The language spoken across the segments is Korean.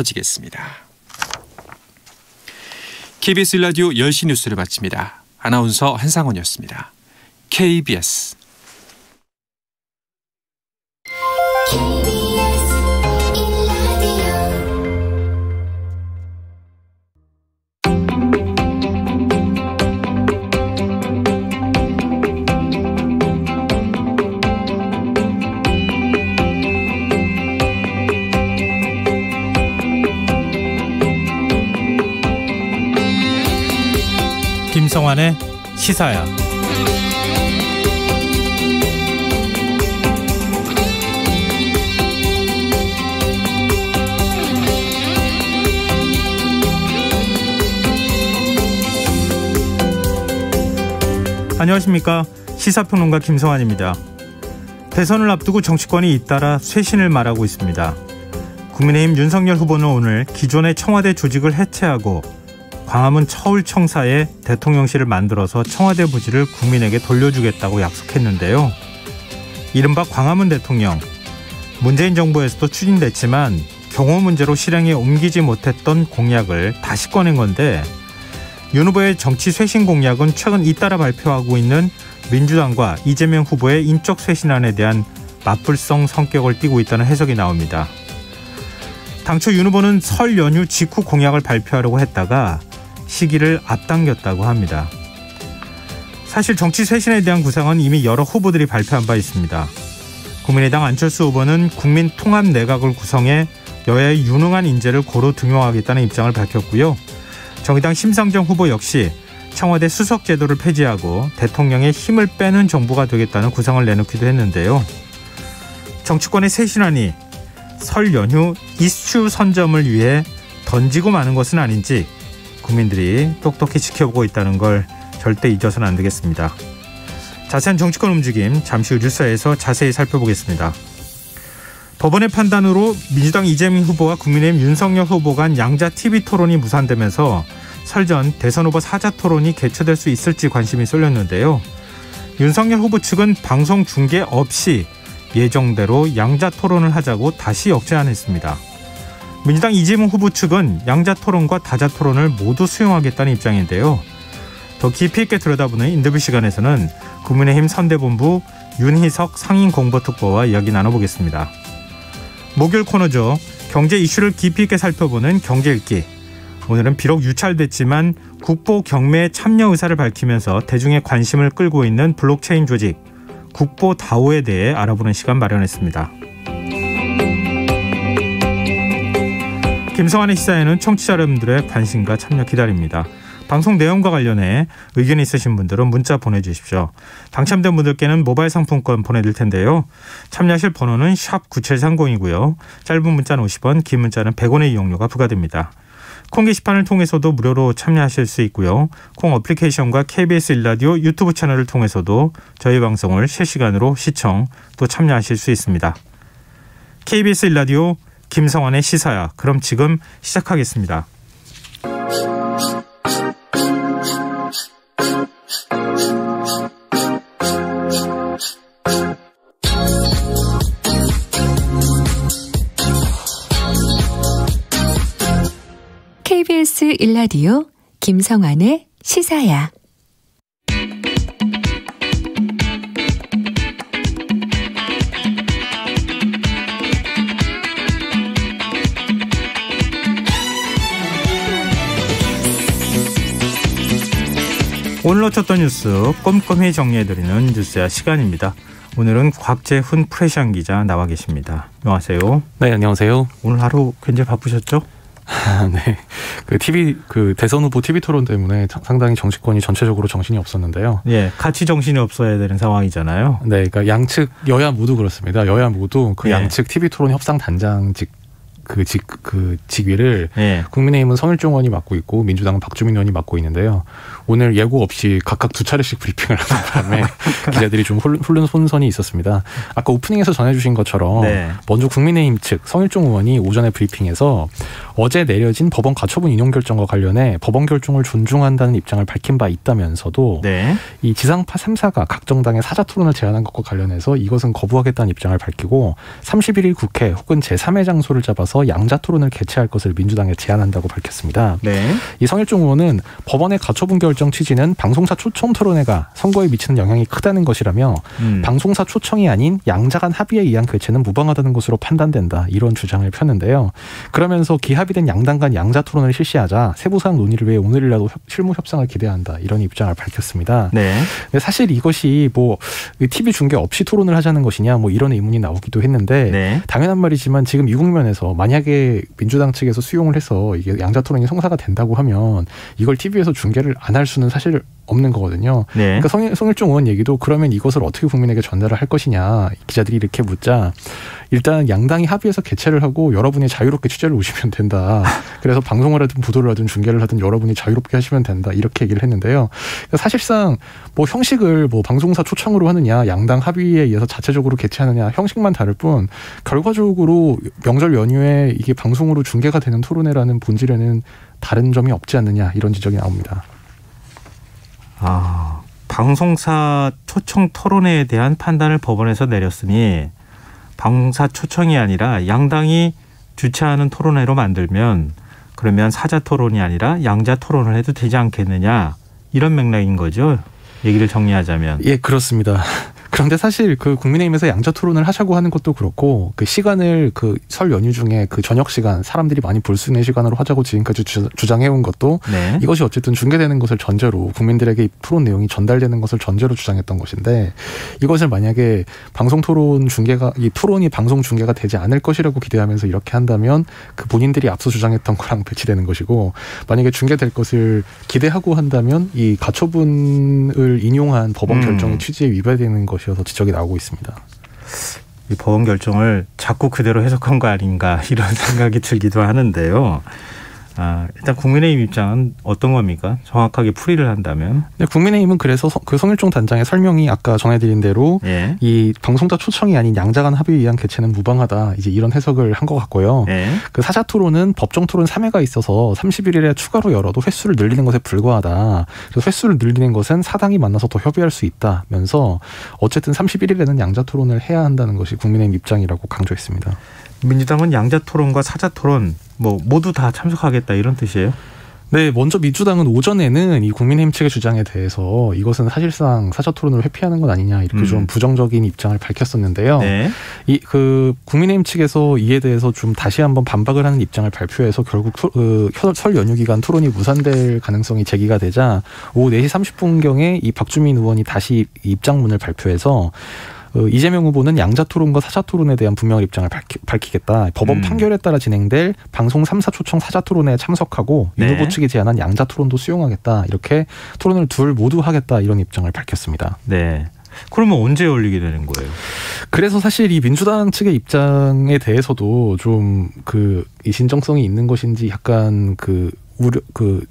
지겠습니다. KBS 라디오 10시 뉴스를 마칩니다. 아나운서 한상원이었습니다. KBS 김성환의 시사야. 안녕하십니까. 시사평론가 김성환입니다. 대선을 앞두고 정치권이 잇따라 쇄신을 말하고 있습니다. 국민의힘 윤석열 후보는 오늘 기존의 청와대 조직을 해체하고 광화문 서울청사에 대통령실을 만들어서 청와대 부지를 국민에게 돌려주겠다고 약속했는데요. 이른바 광화문 대통령, 문재인 정부에서도 추진됐지만 경호 문제로 실행에 옮기지 못했던 공약을 다시 꺼낸 건데, 윤 후보의 정치 쇄신 공약은 최근 잇따라 발표하고 있는 민주당과 이재명 후보의 인적 쇄신안에 대한 맞불성 성격을 띠고 있다는 해석이 나옵니다. 당초 윤 후보는 설 연휴 직후 공약을 발표하려고 했다가 시기를 앞당겼다고 합니다. 사실 정치 쇄신에 대한 구상은 이미 여러 후보들이 발표한 바 있습니다. 국민의당 안철수 후보는 국민 통합 내각을 구성해 여야의 유능한 인재를 고루 등용하겠다는 입장을 밝혔고요. 정의당 심상정 후보 역시 청와대 수석 제도를 폐지하고 대통령의 힘을 빼는 정부가 되겠다는 구상을 내놓기도 했는데요. 정치권의 쇄신안이 설 연휴 이슈 선점을 위해 던지고 마는 것은 아닌지 국민들이 똑똑히 지켜보고 있다는 걸 절대 잊어서는 안 되겠습니다. 자세한 정치권 움직임 잠시 후 뉴스에서 자세히 살펴보겠습니다. 법원의 판단으로 민주당 이재명 후보와 국민의힘 윤석열 후보 간 양자 TV 토론이 무산되면서 설 전 대선 후보 사자 토론이 개최될 수 있을지 관심이 쏠렸는데요. 윤석열 후보 측은 방송 중계 없이 예정대로 양자 토론을 하자고 다시 역제안했습니다. 민주당 이재명 후보 측은 양자 토론과 다자 토론을 모두 수용하겠다는 입장인데요. 더 깊이 있게 들여다보는 인터뷰 시간에서는 국민의힘 선대본부 윤희석 상임공보특보와 이야기 나눠보겠습니다. 목요일 코너죠. 경제 이슈를 깊이 있게 살펴보는 경제읽기. 오늘은 비록 유찰됐지만 국보 경매에 참여 의사를 밝히면서 대중의 관심을 끌고 있는 블록체인 조직 국보다오에 대해 알아보는 시간 마련했습니다. 김성환의 시사에는 청취자 여러분들의 관심과 참여 기다립니다. 방송 내용과 관련해 의견 있으신 분들은 문자 보내주십시오. 당첨된 분들께는 모바일 상품권 보내드릴 텐데요. 참여하실 번호는 샵 9730이고요. 짧은 문자는 50원, 긴 문자는 100원의 이용료가 부과됩니다. 콩 게시판을 통해서도 무료로 참여하실 수 있고요. 콩 어플리케이션과 KBS 1라디오 유튜브 채널을 통해서도 저희 방송을 실시간으로 시청 또 참여하실 수 있습니다. KBS 1라디오 김성환의 시사야. 그럼 지금 시작하겠습니다. KBS 1라디오 김성환의 시사야. 오늘 놓쳤던 뉴스 꼼꼼히 정리해드리는 뉴스야 시간입니다. 오늘은 곽재훈 프레시안 기자 나와 계십니다. 안녕하세요. 네, 안녕하세요. 오늘 하루 굉장히 바쁘셨죠? 네, 대선 후보 TV 토론 때문에 상당히 정치권이 전체적으로 정신이 없었는데요. 예, 같이 정신이 없어야 되는 상황이잖아요. 네, 그러니까 양측 여야 모두 그렇습니다. 여야 모두 그 양측 TV 토론 협상 단장직 직위를 국민의힘은 성일종 의원이 맡고 있고 민주당은 박주민 의원이 맡고 있는데요. 오늘 예고 없이 각각 두 차례씩 브리핑을 하는 바람에 기자들이 좀 혼선이 있었습니다. 아까 오프닝에서 전해주신 것처럼 먼저 국민의힘 측 성일종 의원이 오전에 브리핑에서 어제 내려진 법원 가처분 인용 결정과 관련해 법원 결정을 존중한다는 입장을 밝힌 바 있다면서도 이 지상파 3사가 각 정당의 사자 토론을 제안한 것과 관련해서 이것은 거부하겠다는 입장을 밝히고 31일 국회 혹은 제3의 장소를 잡아서 위해서 양자 토론을 개최할 것을 민주당에 제안한다고 밝혔습니다. 네. 이 성일종 의원은 법원의 가처분 결정 취지는 방송사 초청 토론회가 선거에 미치는 영향이 크다는 것이라며 방송사 초청이 아닌 양자 간 합의에 의한 개최는 무방하다는 것으로 판단된다. 이런 주장을 폈는데요. 그러면서 기합의된 양당 간 양자 토론을 실시하자 세부사항 논의를 위해 오늘이라도 실무 협상을 기대한다. 이런 입장을 밝혔습니다. 네. 근데 사실 이것이 뭐 TV 중계 없이 토론을 하자는 것이냐 뭐 이런 의문이 나오기도 했는데 네. 당연한 말이지만 지금 이 국면에서 만약에 민주당 측에서 수용을 해서 이게 양자 토론이 성사가 된다고 하면 이걸 TV에서 중계를 안 할 수는 사실 없는 거거든요. 네. 그러니까 성일종 의원 얘기도 그러면 이것을 어떻게 국민에게 전달을 할 것이냐 기자들이 이렇게 묻자 일단 양당이 합의해서 개최를 하고 여러분이 자유롭게 취재를 오시면 된다. 그래서 방송을 하든 보도를 하든 중계를 하든 여러분이 자유롭게 하시면 된다. 이렇게 얘기를 했는데요. 그러니까 사실상 뭐 형식을 뭐 방송사 초청으로 하느냐 양당 합의에 의해서 자체적으로 개최하느냐 형식만 다를 뿐 결과적으로 명절 연휴에 이게 방송으로 중계가 되는 토론회라는 본질에는 다른 점이 없지 않느냐 이런 지적이 나옵니다. 방송사 초청 토론회에 대한 판단을 법원에서 내렸으니 방송사 초청이 아니라 양당이 주최하는 토론회로 만들면 그러면 사자 토론이 아니라 양자 토론을 해도 되지 않겠느냐 이런 맥락인 거죠. 얘기를 정리하자면. 예, 그렇습니다. 그런데 사실 그 국민의힘에서 양자 토론을 하자고 하는 것도 그렇고 그 시간을 그 설 연휴 중에 그 저녁 시간 사람들이 많이 볼 수 있는 시간으로 하자고 지금까지 주장해온 것도 네. 이것이 어쨌든 중계되는 것을 전제로 국민들에게 이 토론 내용이 전달되는 것을 전제로 주장했던 것인데 이것을 만약에 방송 토론 중계가 이 토론이 방송 중계가 되지 않을 것이라고 기대하면서 이렇게 한다면 그 본인들이 앞서 주장했던 거랑 배치되는 것이고 만약에 중계될 것을 기대하고 한다면 이 가처분을 인용한 법원 결정의 취지에 위배되는 것이어서 지적이 나오고 있습니다. 이 법원 결정을 자꾸 그대로 해석한 거 아닌가 이런 생각이 들기도 하는데요. 일단 국민의힘 입장은 어떤 겁니까? 정확하게 풀이를 한다면. 네, 국민의힘은 그래서 그 성일종 단장의 설명이 아까 전해드린 대로 예. 이 방송자 초청이 아닌 양자 간 합의에 의한 개최는 무방하다. 이제 이런 해석을 한 것 같고요. 예. 그 사자 토론은 법정 토론 3회가 있어서 31일에 추가로 열어도 횟수를 늘리는 것에 불과하다. 그래서 횟수를 늘리는 것은 사당이 만나서 더 협의할 수 있다면서 어쨌든 31일에는 양자 토론을 해야 한다는 것이 국민의힘 입장이라고 강조했습니다. 민주당은 양자 토론과 사자 토론 모두 다 참석하겠다 이런 뜻이에요? 네, 먼저 민주당은 오전에는 이 국민의힘 측의 주장에 대해서 이것은 사실상 사자 토론을 회피하는 것 아니냐 이렇게 좀 부정적인 입장을 밝혔었는데요. 네. 이 그 국민의힘 측에서 이에 대해서 좀 다시 한번 반박을 하는 입장을 발표해서 결국 설 연휴 기간 토론이 무산될 가능성이 제기가 되자 오후 4시 30분경에 이 박주민 의원이 다시 입장문을 발표해서 이재명 후보는 양자 토론과 사자 토론에 대한 분명한 입장을 밝히겠다. 법원 판결에 따라 진행될 방송 3사 초청 사자 토론에 참석하고 네. 윤 후보 측이 제안한 양자 토론도 수용하겠다. 이렇게 토론을 둘 모두 하겠다. 이런 입장을 밝혔습니다. 네. 그러면 언제 열리게 되는 거예요? 그래서 사실 이 민주당 측의 입장에 대해서도 좀 이 진정성이 있는 것인지 약간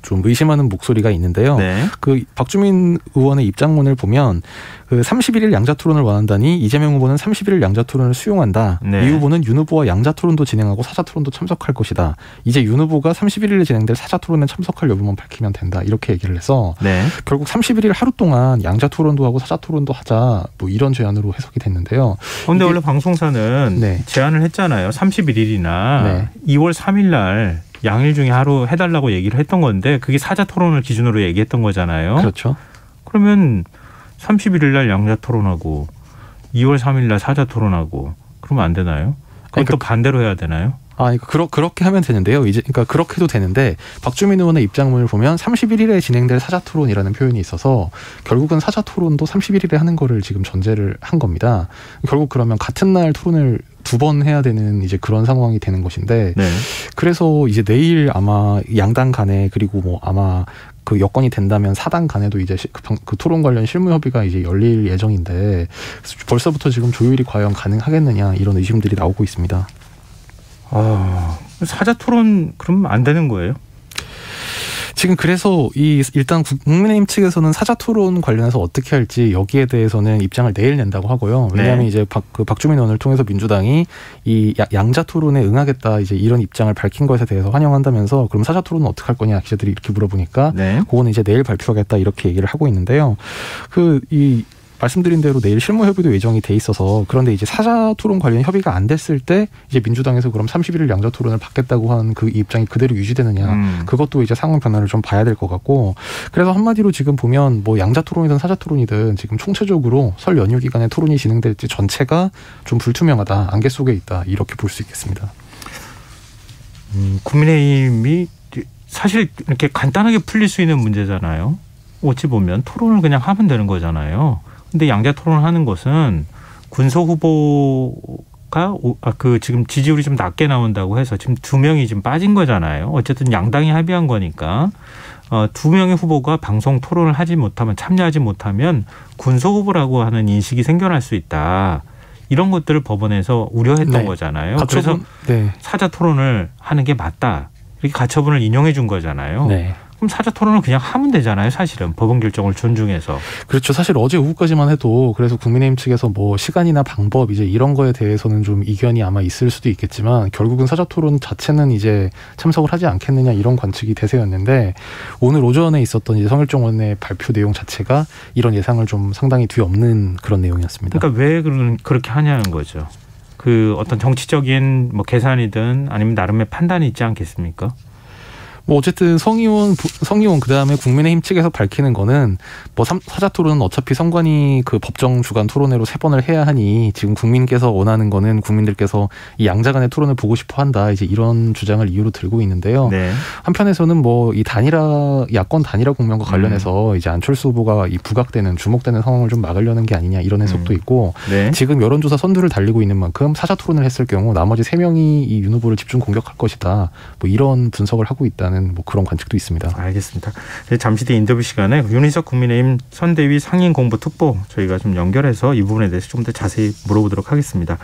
좀 의심하는 목소리가 있는데요. 네. 그 박주민 의원의 입장문을 보면 그 31일 양자 토론을 원한다니 이재명 후보는 31일 양자 토론을 수용한다. 네. 이 후보는 윤 후보와 양자 토론도 진행하고 사자 토론도 참석할 것이다. 이제 윤 후보가 31일에 진행될 사자 토론에 참석할 여부만 밝히면 된다. 이렇게 얘기를 해서 네. 결국 31일 하루 동안 양자 토론도 하고 사자 토론도 하자. 뭐 이런 제안으로 해석이 됐는데요. 그런데 원래 방송사는 네. 제안을 했잖아요. 31일이나 네. 2월 3일 날 양일 중에 하루 해달라고 얘기를 했던 건데 그게 사자 토론을 기준으로 얘기했던 거잖아요. 그렇죠. 그러면 31일 날 양자 토론하고 2월 3일 날 사자 토론하고 그러면 안 되나요? 그럼 또 반대로 해야 되나요? 그렇게 하면 되는데요. 그러니까 그렇게 해도 되는데 박주민 의원의 입장문을 보면 31일에 진행될 사자 토론이라는 표현이 있어서 결국은 사자 토론도 31일에 하는 거를 지금 전제를 한 겁니다. 결국 그러면 같은 날 토론을 2번 해야 되는 이제 그런 상황이 되는 것인데 네. 그래서 이제 내일 아마 양당 간에 그리고 뭐 아마 그 여건이 된다면 사당 간에도 이제 그 토론 관련 실무 협의가 이제 열릴 예정인데 벌써부터 지금 조율이 과연 가능하겠느냐 이런 의심들이 나오고 있습니다. 사자 토론 그러면 안 되는 거예요? 지금 그래서 일단 국민의힘 측에서는 사자 토론 관련해서 어떻게 할지 여기에 대해서는 입장을 내일 낸다고 하고요. 왜냐하면 네. 이제 박주민 의원을 통해서 민주당이 이 양자 토론에 응하겠다 이제 이런 입장을 밝힌 것에 대해서 환영한다면서 그럼 사자 토론은 어떻게 할 거냐 기자들이 이렇게 물어보니까 네. 그거는 이제 내일 발표하겠다 이렇게 얘기를 하고 있는데요. 말씀드린 대로 내일 실무 협의도 예정이 돼 있어서 그런데 이제 사자 토론 관련 협의가 안 됐을 때 이제 민주당에서 그럼 31일 양자 토론을 받겠다고 한 그 입장이 그대로 유지되느냐 그것도 이제 상황 변화를 좀 봐야 될 것 같고 그래서 한마디로 지금 보면 뭐 양자 토론이든 사자 토론이든 지금 총체적으로 설 연휴 기간에 토론이 진행될지 전체가 좀 불투명하다 안개 속에 있다 이렇게 볼 수 있겠습니다. 국민의힘이 사실 이렇게 간단하게 풀릴 수 있는 문제잖아요. 어찌 보면 토론을 그냥 하면 되는 거잖아요. 근데 양자 토론을 하는 것은 군소 후보가 지금 지지율이 좀 낮게 나온다고 해서 지금 2명이 지금 빠진 거잖아요. 어쨌든 양당이 합의한 거니까 2명의 후보가 방송 토론을 하지 못하면 참여하지 못하면 군소 후보라고 하는 인식이 생겨날 수 있다. 이런 것들을 법원에서 우려했던 거잖아요. 그래서 사자 토론을 하는 게 맞다. 이렇게 가처분을 인용해 준 거잖아요. 그럼 사자 토론을 그냥 하면 되잖아요. 사실은 법원 결정을 존중해서. 그렇죠. 사실 어제 오후까지만 해도 그래서 국민의힘 측에서 뭐 시간이나 방법 이제 이런 거에 대해서는 좀 이견이 아마 있을 수도 있겠지만 결국은 사자 토론 자체는 이제 참석을 하지 않겠느냐 이런 관측이 대세였는데 오늘 오전에 있었던 이제 성일종 의원의 발표 내용 자체가 이런 예상을 좀 상당히 뒤엎는 그런 내용이었습니다. 그러니까 왜 그렇게 하냐는 거죠. 그 어떤 정치적인 뭐 계산이든 아니면 나름의 판단이 있지 않겠습니까? 뭐 어쨌든 성의원 그다음에 국민의힘 측에서 밝히는 거는 뭐 사자 토론은 어차피 선관위 그 법정 주간 토론회로 3번을 해야 하니 지금 국민께서 원하는 거는 국민들께서 이 양자 간의 토론을 보고 싶어 한다. 이제 이런 주장을 이유로 들고 있는데요. 한편에서는 뭐 이 야권 단일화 국면과 관련해서 이제 안철수 후보가 이 부각되는 주목되는 상황을 좀 막으려는 게 아니냐 이런 해석도 있고 지금 여론조사 선두를 달리고 있는 만큼 사자 토론을 했을 경우 나머지 3명이 이 윤 후보를 집중 공격할 것이다. 뭐 이런 분석을 하고 있다는 뭐 그런 관측도 있습니다. 알겠습니다. 잠시 뒤 인터뷰 시간에 윤희석 국민의힘 선대위 상임공보특보 저희가 좀 연결해서 이 부분에 대해서 좀 더 자세히 물어보도록 하겠습니다.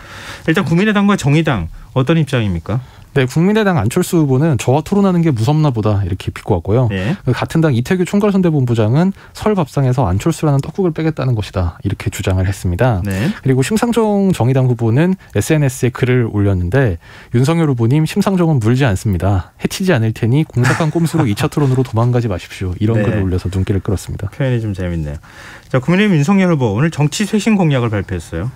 일단 국민의당과 정의당 어떤 입장입니까? 네, 국민의당 안철수 후보는 저와 토론하는 게 무섭나 보다 이렇게 비꼬았고요. 같은 당 이태규 총괄선대본부장은 설 밥상에서 안철수라는 떡국을 빼겠다는 것이다 이렇게 주장을 했습니다. 그리고 심상정 정의당 후보는 SNS에 글을 올렸는데 윤석열 후보님 심상정은 물지 않습니다. 해치지 않을 테니 공삭한 꼼수로 2차 토론으로 도망가지 마십시오. 이런 글을 올려서 눈길을 끌었습니다. 표현이 좀 재밌네요. 자, 국민의힘 윤석열 후보 오늘 정치 쇄신 공약을 발표했어요.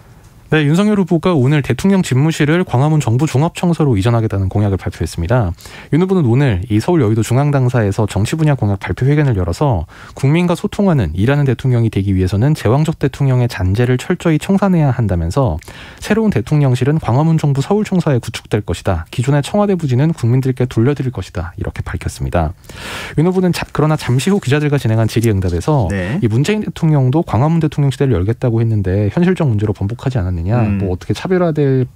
네, 윤석열 후보가 오늘 대통령 집무실을 광화문 정부종합청사로 이전하겠다는 공약을 발표했습니다. 윤 후보는 오늘 이 서울 여의도 중앙당사에서 정치 분야 공약 발표 회견을 열어서 국민과 소통하는 일하는 대통령이 되기 위해서는 제왕적 대통령의 잔재를 철저히 청산해야 한다면서 새로운 대통령실은 광화문 정부 서울청사에 구축될 것이다. 기존의 청와대 부지는 국민들께 돌려드릴 것이다. 이렇게 밝혔습니다. 윤 후보는 그러나 잠시 후 기자들과 진행한 질의응답에서 이 문재인 대통령도 광화문 대통령 시대를 열겠다고 했는데 현실적 문제로 번복하지 않았느냐. 뭐 어떻게 차별화된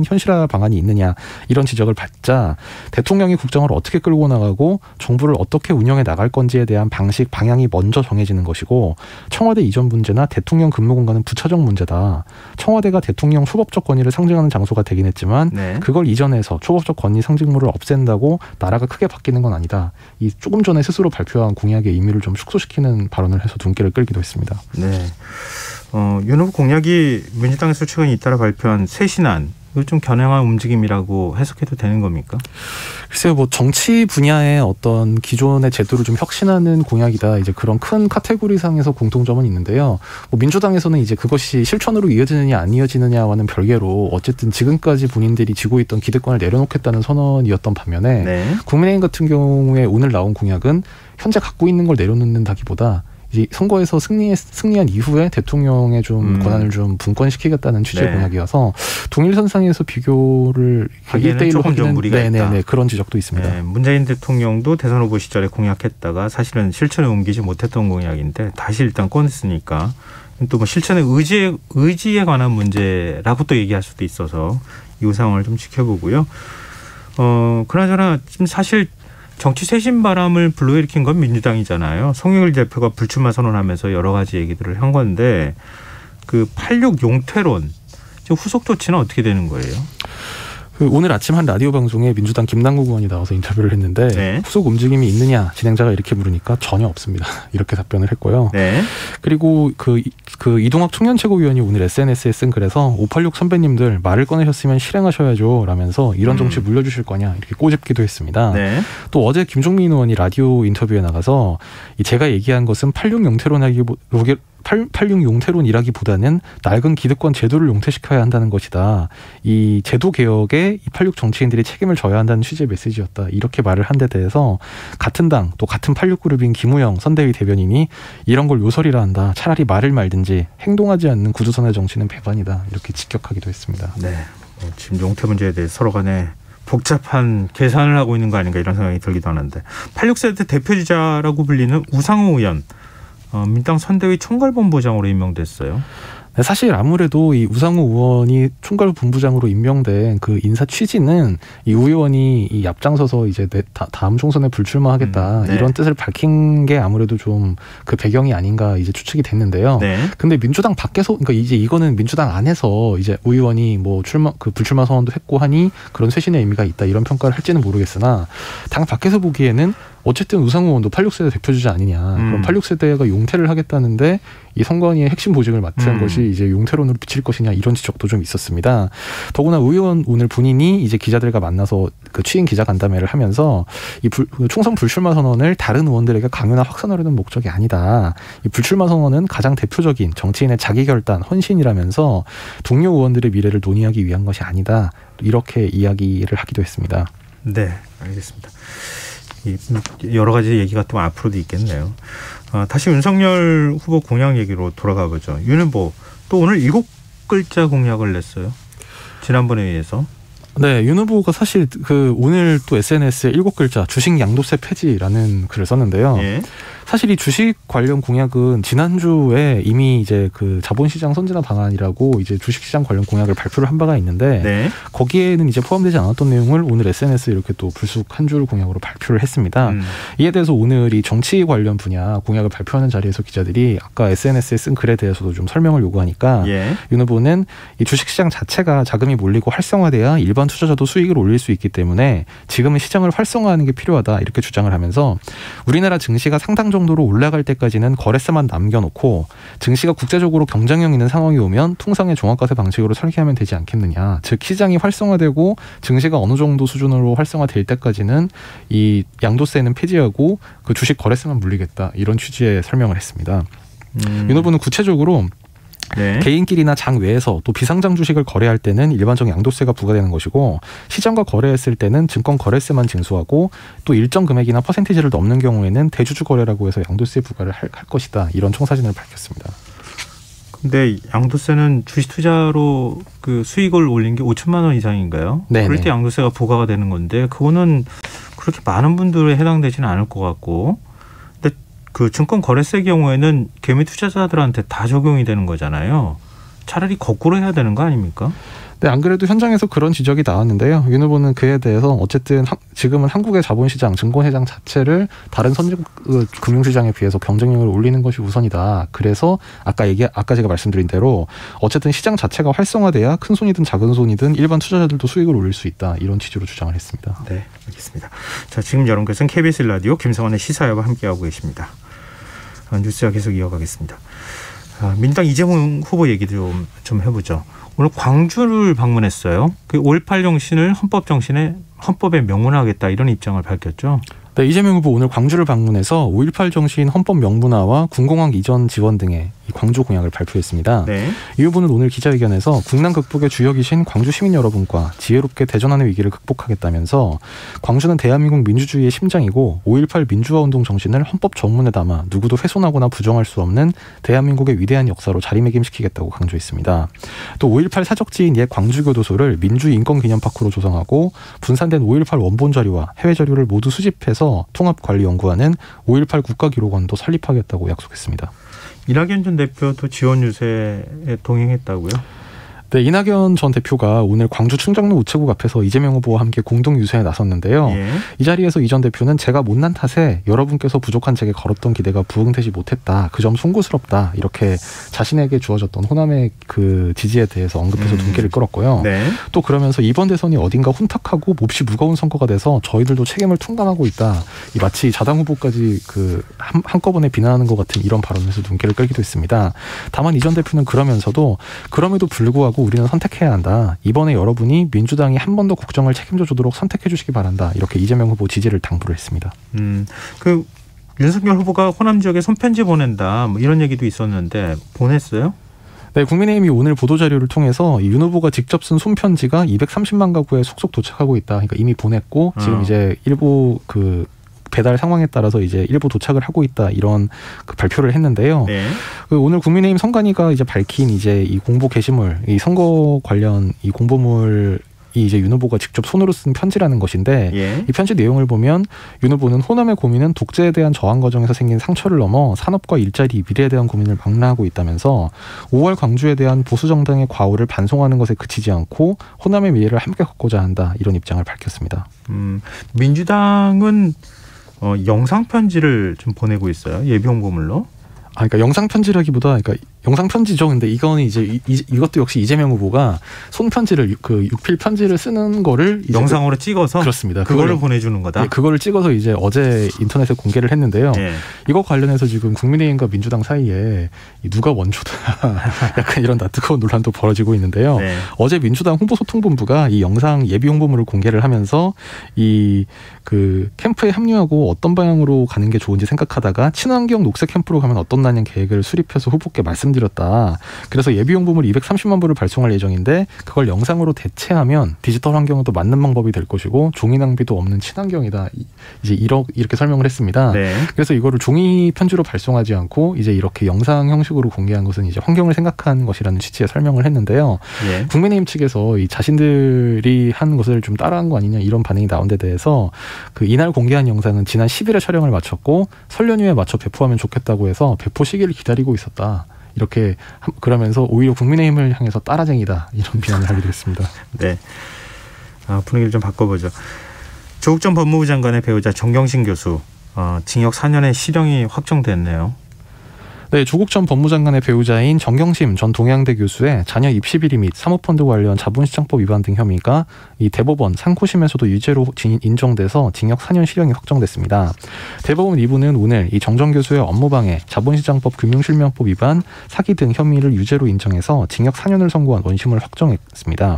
현실화 방안이 있느냐 이런 지적을 받자 대통령이 국정을 어떻게 끌고 나가고 정부를 어떻게 운영해 나갈 건지에 대한 방식 방향이 먼저 정해지는 것이고 청와대 이전 문제나 대통령 근무 공간은 부차적 문제다. 청와대가 대통령 초법적 권위를 상징하는 장소가 되긴 했지만 그걸 이전해서 초법적 권위 상징물을 없앤다고 나라가 크게 바뀌는 건 아니다. 이 조금 전에 스스로 발표한 공약의 의미를 좀 축소시키는 발언을 해서 눈길을 끌기도 했습니다. 윤 후보 공약이 민주당에서 최근 잇따라 발표한 쇄신안 이걸 좀 겨냥한 움직임이라고 해석해도 되는 겁니까? 글쎄요, 뭐 정치 분야의 어떤 기존의 제도를 좀 혁신하는 공약이다. 이제 그런 큰 카테고리상에서 공통점은 있는데요. 뭐 민주당에서는 이제 그것이 실천으로 이어지느냐 안 이어지느냐와는 별개로 어쨌든 지금까지 본인들이 쥐고 있던 기득권을 내려놓겠다는 선언이었던 반면에 국민의힘 같은 경우에 오늘 나온 공약은 현재 갖고 있는 걸 내려놓는다기보다 이제 선거에서 승리한 이후에 대통령의 좀 권한을 좀 분권시키겠다는 취지의 공약이어서 동일선상에서 비교를 하기에는 조금 좀 무리가 있다. 그런 지적도 있습니다. 문재인 대통령도 대선 후보 시절에 공약했다가 사실은 실천에 옮기지 못했던 공약인데 다시 일단 꺼냈으니까 또 뭐 실천의 의지에 관한 문제라고 또 얘기할 수도 있어서 이 상황을 좀 지켜보고요. 그나저나 지금 사실 정치 쇄신 바람을 불러일으킨 건 민주당이잖아요. 송영길 대표가 불출마 선언하면서 여러 가지 얘기들을 한 건데 그 86 용퇴론 지금 후속 조치는 어떻게 되는 거예요? 오늘 아침 한 라디오 방송에 민주당 김남국 의원이 나와서 인터뷰를 했는데 후속 움직임이 있느냐 진행자가 이렇게 물으니까 전혀 없습니다. 이렇게 답변을 했고요. 그리고 그 이동학 청년 최고위원이 오늘 SNS에 쓴 글에서 586 선배님들 말을 꺼내셨으면 실행하셔야죠 라면서 이런 정치 물려주실 거냐 이렇게 꼬집기도 했습니다. 또 어제 김종민 의원이 라디오 인터뷰에 나가서 제가 얘기한 것은 86 86 용태론이라기보다는 낡은 기득권 제도를 용퇴시켜야 한다는 것이다. 이 제도 개혁에 이 86 정치인들이 책임을 져야 한다는 취지의 메시지였다. 이렇게 말을 한 데 대해서 같은 당 또 같은 86그룹인 김우영 선대위 대변인이 이런 걸 요설이라 한다. 차라리 말을 말든지 행동하지 않는 구두선의 정치는 배반이다. 이렇게 직격하기도 했습니다. 네, 지금 용태 문제에 대해 서로 간에 복잡한 계산을 하고 있는 거 아닌가 이런 생각이 들기도 하는데 86세대 대표주자라고 불리는 우상호 의원 민당 선대위 총괄본부장으로 임명됐어요. 네, 사실 아무래도 이 우상호 의원이 총괄본부장으로 임명된 그 인사 취지는 이 우 의원이 이 앞장서서 이제 다음 총선에 불출마하겠다 네. 이런 뜻을 밝힌 게 아무래도 좀 그 배경이 아닌가 이제 추측이 됐는데요. 네. 근데 민주당 밖에서 그러니까 이제 이거는 민주당 안에서 이제 우 의원이 뭐 불출마 선언도 했고 하니 그런 쇄신의 의미가 있다 이런 평가를 할지는 모르겠으나 당 밖에서 보기에는 어쨌든 우상호 의원도 86세대 대표주자 아니냐. 그럼 86세대가 용퇴를 하겠다는데 이 선관위의 핵심 보직을 맡은 것이 이제 용퇴론으로 비칠 것이냐 이런 지적도 좀 있었습니다. 더구나 우 의원 오늘 본인이 이제 기자들과 만나서 그 취임 기자간담회를 하면서 이 총선 불출마 선언을 다른 의원들에게 강요나 확산하려는 목적이 아니다. 이 불출마 선언은 가장 대표적인 정치인의 자기결단, 헌신이라면서 동료 의원들의 미래를 논의하기 위한 것이 아니다. 이렇게 이야기를 하기도 했습니다. 네, 알겠습니다. 여러 가지 얘기가 또 앞으로도 있겠네요. 다시 윤석열 후보 공약 얘기로 돌아가 보죠. 윤 후보 또 오늘 7글자 공약을 냈어요. 지난번에 의해서. 네, 윤 후보가 사실 그 오늘 또 SNS에 7글자 주식 양도세 폐지라는 글을 썼는데요. 예. 사실 이 주식 관련 공약은 지난주에 이미 이제 그 자본시장 선진화 방안이라고 이제 주식시장 관련 공약을 발표를 한 바가 있는데 네. 거기에는 이제 포함되지 않았던 내용을 오늘 SNS에 이렇게 또 불쑥 한 줄 공약으로 발표를 했습니다. 이에 대해서 오늘 이 정치 관련 분야 공약을 발표하는 자리에서 기자들이 아까 SNS에 쓴 글에 대해서도 좀 설명을 요구하니까 예. 윤 후보는 이 주식시장 자체가 자금이 몰리고 활성화돼야 일반 투자자도 수익을 올릴 수 있기 때문에 지금은 시장을 활성화하는 게 필요하다 이렇게 주장을 하면서 우리나라 증시가 상당 정도로 올라갈 때까지는 거래세만 남겨놓고 증시가 국제적으로 경쟁력 있는 상황이 오면 통상의 종합과세 방식으로 설계하면 되지 않겠느냐. 즉 시장이 활성화되고 증시가 어느 정도 수준으로 활성화될 때까지는 이 양도세는 폐지하고 그 주식 거래세만 물리겠다 이런 취지의 설명을 했습니다. 윤 후보는 구체적으로 네. 개인끼리나 장 외에서 또 비상장 주식을 거래할 때는 일반적인 양도세가 부과되는 것이고 시장과 거래했을 때는 증권 거래세만 징수하고 또 일정 금액이나 퍼센티지를 넘는 경우에는 대주주 거래라고 해서 양도세 부과를 할 것이다. 이런 청사진을 밝혔습니다. 근데 양도세는 주식 투자로 그 수익을 올린 게 5천만 원 이상인가요? 네네. 그럴 때 양도세가 부과가 되는 건데 그거는 그렇게 많은 분들에 해당되지는 않을 것 같고 근데 그 증권 거래세 경우에는 개미 투자자들한테 다 적용이 되는 거잖아요. 차라리 거꾸로 해야 되는 거 아닙니까? 네, 안 그래도 현장에서 그런 지적이 나왔는데요. 윤 후보는 그에 대해서 어쨌든 지금은 한국의 자본시장, 증권시장 자체를 다른 선진 금융시장에 비해서 경쟁력을 올리는 것이 우선이다. 그래서 아까 제가 말씀드린 대로 어쨌든 시장 자체가 활성화돼야 큰 손이든 작은 손이든 일반 투자자들도 수익을 올릴 수 있다. 이런 취지로 주장을 했습니다. 네, 알겠습니다. 자, 지금 여러분께서는 KBS 라디오 김성환의 시사회와 함께하고 계십니다. 뉴스와 계속 이어가겠습니다. 민주당 이재명 후보 얘기도 좀 해보죠. 오늘 광주를 방문했어요. 그 5.18 정신을 헌법에 명문화하겠다 이런 입장을 밝혔죠. 네, 이재명 후보 오늘 광주를 방문해서 5.18 정신 헌법 명문화와 군공항 이전 지원 등의 광주 공약을 발표했습니다. 네. 이 후보는 오늘 기자회견에서 국난 극복의 주역이신 광주 시민 여러분과 지혜롭게 대전하는 위기를 극복하겠다면서 광주는 대한민국 민주주의의 심장이고 5.18 민주화운동 정신을 헌법 전문에 담아 누구도 훼손하거나 부정할 수 없는 대한민국의 위대한 역사로 자리매김시키겠다고 강조했습니다. 또 5.18 사적지인 옛 광주교도소를 민주인권기념파크로 조성하고 분산된 5.18 원본 자료와 해외 자료를 모두 수집해서 통합관리연구하는 5.18 국가기록원도 설립하겠다고 약속했습니다. 이낙연 전 대표도 지원 유세에 동행했다고요? 네, 이낙연 전 대표가 오늘 광주 충정로 우체국 앞에서 이재명 후보와 함께 공동 유세에 나섰는데요. 예. 이 자리에서 이 전 대표는 제가 못난 탓에 여러분께서 부족한 제게 걸었던 기대가 부응되지 못했다. 그 점 송구스럽다. 이렇게 자신에게 주어졌던 호남의 그 지지에 대해서 언급해서 눈길을 끌었고요. 네. 또 그러면서 이번 대선이 어딘가 혼탁하고 몹시 무거운 선거가 돼서 저희들도 책임을 통감하고 있다. 이 마치 자당 후보까지 그 한꺼번에 비난하는 것 같은 이런 발언에서 눈길을 끌기도 했습니다. 다만 이 전 대표는 그러면서도 그럼에도 불구하고 우리는 선택해야 한다. 이번에 여러분이 민주당이 한 번 더 국정을 책임져 주도록 선택해 주시기 바란다. 이렇게 이재명 후보 지지를 당부를 했습니다. 그 윤석열 후보가 호남 지역에 손편지 보낸다 뭐 이런 얘기도 있었는데 보냈어요? 네, 국민의힘이 오늘 보도자료를 통해서 윤 후보가 직접 쓴 손편지가 230만 가구에 속속 도착하고 있다. 그러니까 이미 보냈고 지금 이제 일부 그 배달 상황에 따라서 이제 일부 도착을 하고 있다 이런 그 발표를 했는데요. 네. 그 오늘 국민의힘 선관위가 이제 밝힌 이제 이 공보 게시물, 이 선거 관련 이 공보물 이 이제 윤 후보가 직접 손으로 쓴 편지라는 것인데 예. 이 편지 내용을 보면 윤 후보는 호남의 고민은 독재에 대한 저항 과정에서 생긴 상처를 넘어 산업과 일자리, 미래에 대한 고민을 망라하고 있다면서 5월 광주에 대한 보수 정당의 과오를 반송하는 것에 그치지 않고 호남의 미래를 함께 걷고자 한다 이런 입장을 밝혔습니다. 민주당은 영상 편지를 좀 보내고 있어요. 예비 홍보물로. 그러니까 영상 편지라기보다 그러니까 영상 편지죠. 근데 이거는 이제 이것도 역시 이재명 후보가 손 편지를 그 육필 편지를 쓰는 거를 이제 영상으로 찍어서 그렇습니다. 그걸로 보내주는 거다. 예, 그거를 찍어서 이제 어제 인터넷에 공개를 했는데요. 예. 이거 관련해서 지금 국민의힘과 민주당 사이에 누가 원조다 약간 이런 뜨거운 논란도 벌어지고 있는데요. 네. 어제 민주당 홍보소통본부가 이 영상 예비 홍보물을 공개를 하면서 이 그 캠프에 합류하고 어떤 방향으로 가는 게 좋은지 생각하다가 친환경 녹색 캠프로 가면 어떤다는 계획을 수립해서 후보께 말씀드렸다. 그래서 예비 홍보물 230만 부를 발송할 예정인데 그걸 영상으로 대체하면 디지털 환경은 또 맞는 방법이 될 것이고 종이 낭비도 없는 친환경이다. 이제 이렇게 설명을 했습니다. 네. 그래서 이거를 종이 편지로 발송하지 않고 이제 이렇게 영상 형식으로 공개한 것은 이제 환경을 생각한 것이라는 취지의 설명을 했는데요. 예. 국민의힘 측에서 이 자신들이 한 것을 좀 따라한 거 아니냐 이런 반응이 나온 데 대해서 그 이날 공개한 영상은 지난 10일에 촬영을 마쳤고 설 연휴에 맞춰 배포하면 좋겠다고 해서 배포 시기를 기다리고 있었다. 이렇게 그러면서 오히려 국민의힘을 향해서 따라쟁이다 이런 비난을 하기도 했습니다. 네. 분위기를 좀 바꿔보죠. 조국 전 법무부 장관의 배우자 정경심 교수 징역 4년의 실형이 확정됐네요. 네, 조국 전 법무장관의 배우자인 정경심 전 동양대 교수의 자녀 입시 비리 및 사모펀드 관련 자본시장법 위반 등 혐의가 이 대법원 상고심에서도 유죄로 인정돼서 징역 4년 실형이 확정됐습니다. 대법원 2부는 오늘 이 정 전 교수의 업무방해, 자본시장법 금융실명법 위반, 사기 등 혐의를 유죄로 인정해서 징역 4년을 선고한 원심을 확정했습니다.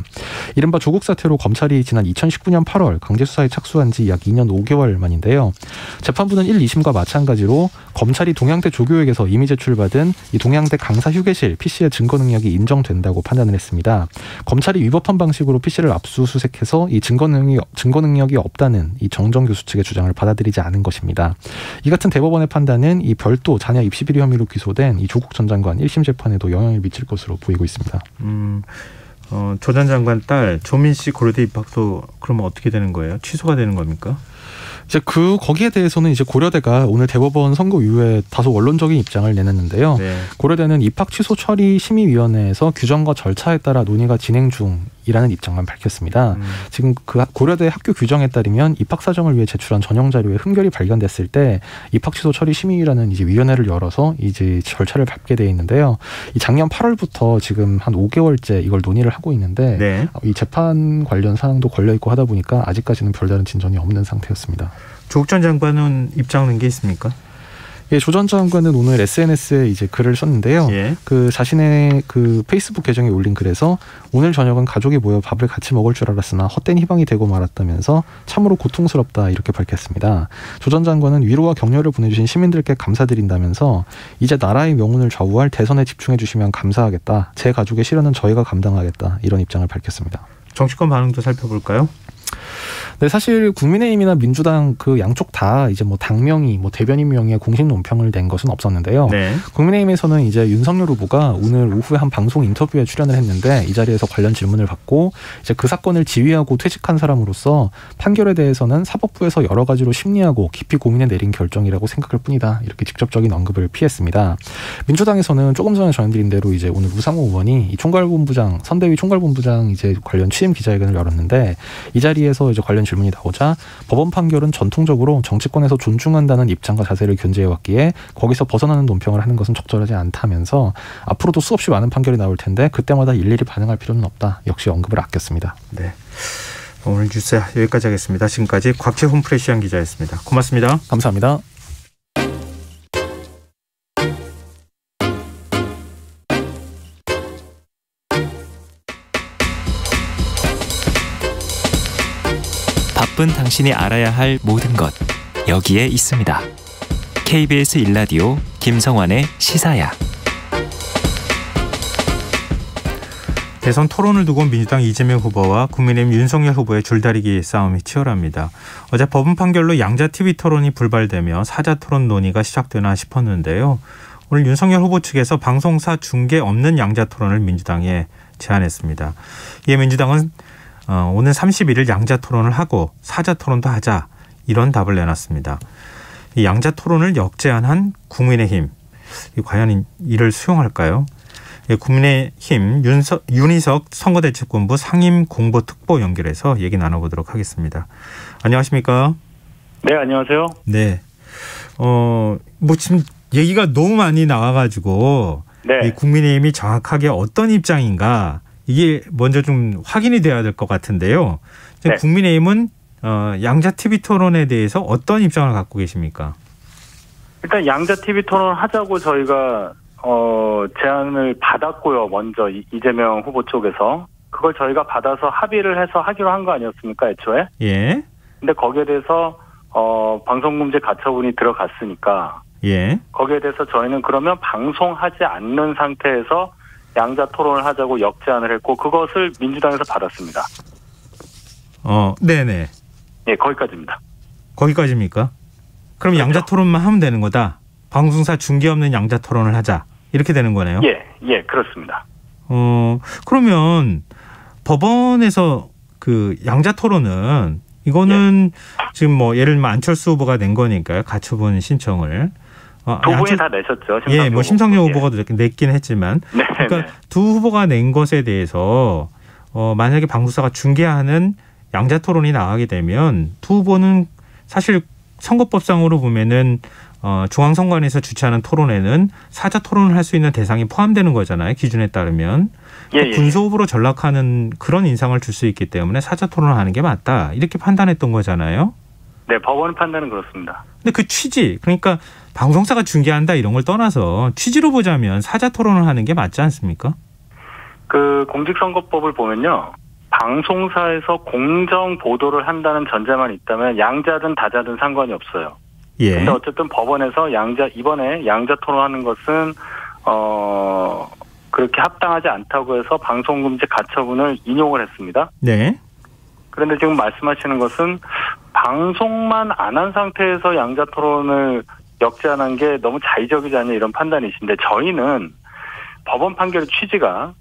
이른바 조국 사태로 검찰이 지난 2019년 8월 강제수사에 착수한 지 약 2년 5개월 만인데요. 재판부는 1, 2심과 마찬가지로 검찰이 동양대 조교에게서 이미 제출받은 이 동양대 강사 휴게실 PC의 증거 능력이 인정된다고 판단을 했습니다. 검찰이 위법한 방식으로 PC를 압수수색해서 이 증거 능력이 없다는 이 정 전 교수 측의 주장을 받아들이지 않은 것입니다. 이 같은 대법원의 판단은 이 별도 자녀 입시 비리 혐의로 기소된 이 조국 전 장관 1심 재판에도 영향을 미칠 것으로 보이고 있습니다. 조 전 장관 딸 조민 씨 고려대 입학도 그러면 어떻게 되는 거예요? 취소가 되는 겁니까? 이제 거기에 대해서는 이제 고려대가 오늘 대법원 선고 이후에 다소 원론적인 입장을 내놨는데요. 네. 고려대는 입학 취소 처리 심의위원회에서 규정과 절차에 따라 논의가 진행 중이라는 입장만 밝혔습니다. 지금 그 고려대 학교 규정에 따르면 입학 사정을 위해 제출한 전형 자료에 흠결이 발견됐을 때 입학 취소 처리 심의라는 이제 위원회를 열어서 이제 절차를 밟게 돼 있는데요. 이 작년 8월부터 지금 한 5개월째 이걸 논의를 하고 있는데 네. 이 재판 관련 사항도 걸려 있고 하다 보니까 아직까지는 별다른 진전이 없는 상태였습니다. 조국 전 장관은 입장 낸 게 있습니까? 예, 조 전 장관은 오늘 SNS에 이제 글을 썼는데요. 예. 그 자신의 그 페이스북 계정에 올린 글에서 오늘 저녁은 가족이 모여 밥을 같이 먹을 줄 알았으나 헛된 희망이 되고 말았다면서 참으로 고통스럽다 이렇게 밝혔습니다. 조 전 장관은 위로와 격려를 보내주신 시민들께 감사드린다면서 이제 나라의 명운을 좌우할 대선에 집중해 주시면 감사하겠다. 제 가족의 시련은 저희가 감당하겠다. 이런 입장을 밝혔습니다. 정치권 반응도 살펴볼까요? 네, 사실 국민의힘이나 민주당 그 양쪽 다 이제 뭐 당명이 뭐 대변인 명의의 공식 논평을 낸 것은 없었는데요. 네. 국민의힘에서는 이제 윤석열 후보가 오늘 오후에 한 방송 인터뷰에 출연을 했는데 이 자리에서 관련 질문을 받고 이제 그 사건을 지휘하고 퇴직한 사람으로서 판결에 대해서는 사법부에서 여러 가지로 심리하고 깊이 고민해 내린 결정이라고 생각할 뿐이다. 이렇게 직접적인 언급을 피했습니다. 민주당에서는 조금 전에 전해드린 대로 이제 오늘 우상호 의원이 이 총괄본부장 선대위 총괄본부장 이제 관련 취임 기자회견을 열었는데 이 자리에서 이제 관련 질문이 나오자 법원 판결은 전통적으로 정치권에서 존중한다는 입장과 자세를 견지해왔기에 거기서 벗어나는 논평을 하는 것은 적절하지 않다면서 앞으로도 수없이 많은 판결이 나올 텐데 그때마다 일일이 반응할 필요는 없다. 역시 언급을 아꼈습니다. 네. 오늘 뉴스 여기까지 하겠습니다. 지금까지 곽채훈 프레시안 기자였습니다. 고맙습니다. 감사합니다. 바쁜 당신이 알아야 할 모든 것 여기에 있습니다. KBS 1라디오 김성환의 시사야. 대선 토론을 두고 민주당 이재명 후보와 국민의힘 윤석열 후보의 줄다리기 싸움이 치열합니다. 어제 법원 판결로 양자 TV 토론이 불발되며 사자 토론 논의가 시작되나 싶었는데요. 오늘 윤석열 후보 측에서 방송사 중계 없는 양자 토론을 민주당에 제안했습니다. 이에 민주당은 오는 31일 양자 토론을 하고 사자 토론도 하자, 이런 답을 내놨습니다. 이 양자 토론을 역제안한 국민의힘, 과연 이를 수용할까요? 국민의힘 윤희석 선거대책본부 상임공보특보 연결해서 얘기 나눠보도록 하겠습니다. 안녕하십니까? 네, 안녕하세요. 네. 뭐 지금 얘기가 너무 많이 나와가지고 이 국민의힘이 정확하게 어떤 입장인가, 이게 먼저 좀 확인이 돼야 될 것 같은데요. 지금 국민의힘은 양자 TV 토론에 대해서 어떤 입장을 갖고 계십니까? 일단 양자 TV 토론 하자고 저희가 제안을 받았고요. 먼저 이재명 후보 쪽에서 그걸 저희가 받아서 합의를 해서 하기로 한 거 아니었습니까, 애초에? 예. 근데 거기에 대해서 방송금지 가처분이 들어갔으니까 거기에 대해서 저희는 그러면 방송하지 않는 상태에서 양자 토론을 하자고 역제안을 했고, 그것을 민주당에서 받았습니다. 네네. 예, 거기까지입니다. 거기까지입니까? 그럼 그렇죠. 양자 토론만 하면 되는 거다. 방송사 중계 없는 양자 토론을 하자, 이렇게 되는 거네요. 예, 그렇습니다. 그러면 법원에서 그 양자 토론은 이거는 지금 뭐 예를 들면 안철수 후보가 낸 거니까요. 가처분 신청을. 두 분이 다 내셨죠. 심상정 후보가 냈긴 했지만. 그러니까 두 후보가 낸 것에 대해서 만약에 방송사가 중계하는 양자 토론이 나가게 되면 두 후보는 사실 선거법상으로 보면은 중앙선관위에서 주최하는 토론에는 사자 토론을 할 수 있는 대상이 포함되는 거잖아요. 기준에 따르면. 군소 후보로 전락하는 그런 인상을 줄 수 있기 때문에 사자 토론을 하는 게 맞다, 이렇게 판단했던 거잖아요. 네, 법원 판단은 그렇습니다. 근데 그 취지, 그러니까 방송사가 중계한다 이런 걸 떠나서 취지로 보자면 사자 토론을 하는 게 맞지 않습니까? 그 공직선거법을 보면요, 방송사에서 공정 보도를 한다는 전제만 있다면 양자든 다자든 상관이 없어요. 근데 어쨌든 법원에서 이번에 양자 토론하는 것은 그렇게 합당하지 않다고 해서 방송금지 가처분을 인용을 했습니다. 네. 그런데 지금 말씀하시는 것은 방송만 안 한 상태에서 양자 토론을 역제안한 게 너무 자의적이지 않냐, 이런 판단이신데, 저희는 법원 판결의 취지가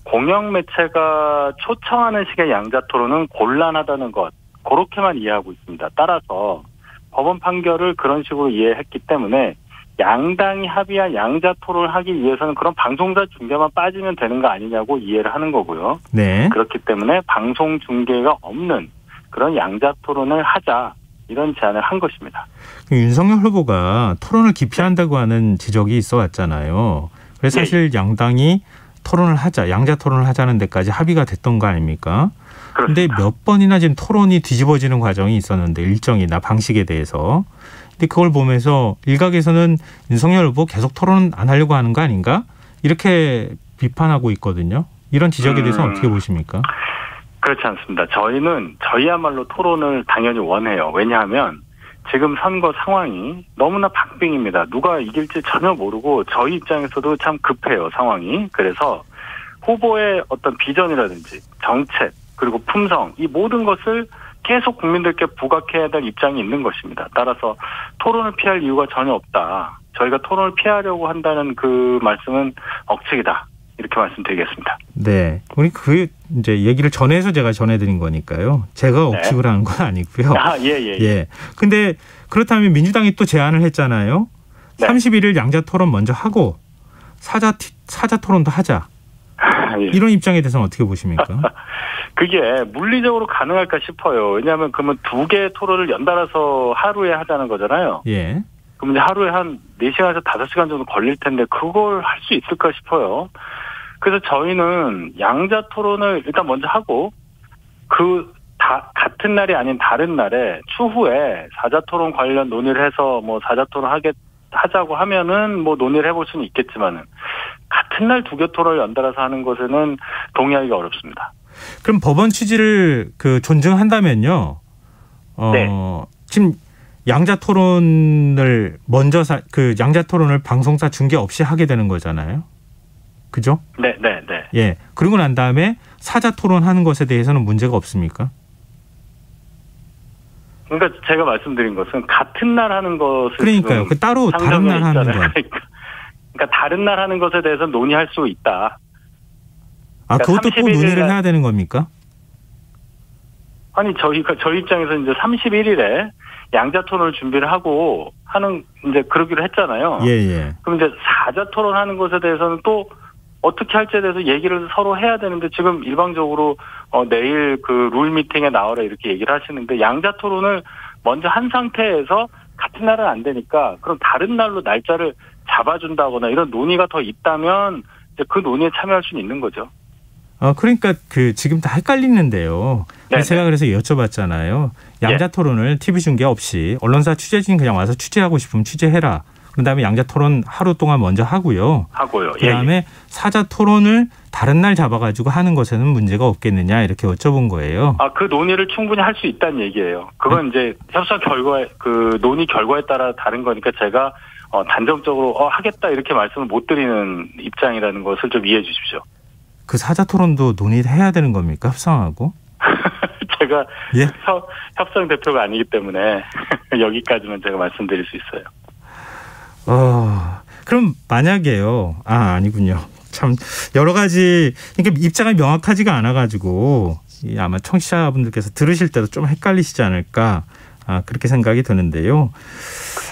공영 매체가 초청하는 식의 양자 토론은 곤란하다는 것, 그렇게만 이해하고 있습니다. 따라서 법원 판결을 그런 식으로 이해했기 때문에 양당이 합의한 양자 토론을 하기 위해서는 그런 방송사 중계만 빠지면 되는 거 아니냐고 이해를 하는 거고요. 네. 그렇기 때문에 방송 중계가 없는 그런 양자 토론을 하자, 이런 제안을 한 것입니다. 윤석열 후보가 토론을 기피한다고 하는 지적이 있어 왔잖아요. 그래서 사실 양당이 토론을 하자, 양자 토론을 하자는 데까지 합의가 됐던 거 아닙니까? 그런데 몇 번이나 지금 토론이 뒤집어지는 과정이 있었는데, 일정이나 방식에 대해서. 근데 그걸 보면서 일각에서는 윤석열 후보 계속 토론 안 하려고 하는 거 아닌가, 이렇게 비판하고 있거든요. 이런 지적에 대해서는 어떻게 보십니까? 그렇지 않습니다. 저희는 저희야말로 토론을 당연히 원해요. 왜냐하면 지금 선거 상황이 너무나 박빙입니다. 누가 이길지 전혀 모르고 저희 입장에서도 참 급해요, 상황이. 그래서 후보의 어떤 비전이라든지 정책, 그리고 품성, 이 모든 것을 계속 국민들께 부각해야 될 입장이 있는 것입니다. 따라서 토론을 피할 이유가 전혀 없다. 저희가 토론을 피하려고 한다는 그 말씀은 억측이다, 이렇게 말씀드리겠습니다. 네, 우리 그 이제 얘기를 전해서 제가 전해드린 거니까요. 제가 억측을 하는 건 아니고요. 예. 근데 그렇다면 민주당이 또 제안을 했잖아요. 31일 양자 토론 먼저 하고 사자 토론도 하자. 이런 입장에 대해서는 어떻게 보십니까? 그게 물리적으로 가능할까 싶어요. 왜냐하면 그러면 두 개의 토론을 연달아서 하루에 하자는 거잖아요. 예. 그럼 이제 하루에 한 4시간에서 5시간 정도 걸릴 텐데 그걸 할 수 있을까 싶어요. 그래서 저희는 양자 토론을 일단 먼저 하고 같은 날이 아닌 다른 날에 추후에 사자 토론 관련 논의를 해서 뭐 사자 토론 하자고 하면은 뭐 논의를 해볼 수는 있겠지만은 같은 날 두 개 토론을 연달아서 하는 것에는 동의하기가 어렵습니다. 그럼 법원 취지를 존중한다면요. 지금 양자 토론을 먼저 그 양자 토론을 방송사 중계 없이 하게 되는 거잖아요. 그죠? 네. 예. 그러고 난 다음에 사자 토론하는 것에 대해서는 문제가 없습니까? 그러니까 제가 말씀드린 것은 같은 날 하는 것을 그러니까요. 그 따로 다른 날 하는 거. 그러니까 다른 날 하는 것에 대해서 논의할 수 있다. 아, 그것도 또 논의를 해야 되는 겁니까? 아니, 저희 입장에서 이제 31일에 양자 토론을 준비를 하고 하는, 이제 그러기로 했잖아요. 예. 그럼 이제 사자 토론하는 것에 대해서는 또 어떻게 할지에 대해서 얘기를 서로 해야 되는데 지금 일방적으로 내일 그 룰 미팅에 나오라 이렇게 얘기를 하시는데 양자 토론을 먼저 한 상태에서 같은 날은 안 되니까 그럼 다른 날로 날짜를 잡아준다거나 이런 논의가 더 있다면 이제 그 논의에 참여할 수는 있는 거죠. 그러니까 그 지금 다 헷갈리는데요. 제가 그래서 여쭤봤잖아요. 양자 토론을 TV 중계 없이 언론사 취재진 그냥 와서 취재하고 싶으면 취재해라. 그다음에 양자 토론 하루 동안 먼저 하고요. 그다음에 사자 토론을 다른 날 잡아가지고 하는 것에는 문제가 없겠느냐 이렇게 여쭤본 거예요. 그 논의를 충분히 할 수 있다는 얘기예요. 그건 이제 협상 결과 그 논의 결과에 따라 다른 거니까 제가 단정적으로 하겠다 이렇게 말씀을 못 드리는 입장이라는 것을 좀 이해해 주십시오. 그 사자 토론도 논의해야 되는 겁니까? 협상하고? 제가 협상 대표가 아니기 때문에 여기까지만 제가 말씀드릴 수 있어요. 그럼 만약에요. 아니군요. 참 여러 가지 그러니까 입장이 명확하지가 않아가지고 아마 청취자분들께서 들으실 때도 좀 헷갈리시지 않을까 그렇게 생각이 드는데요.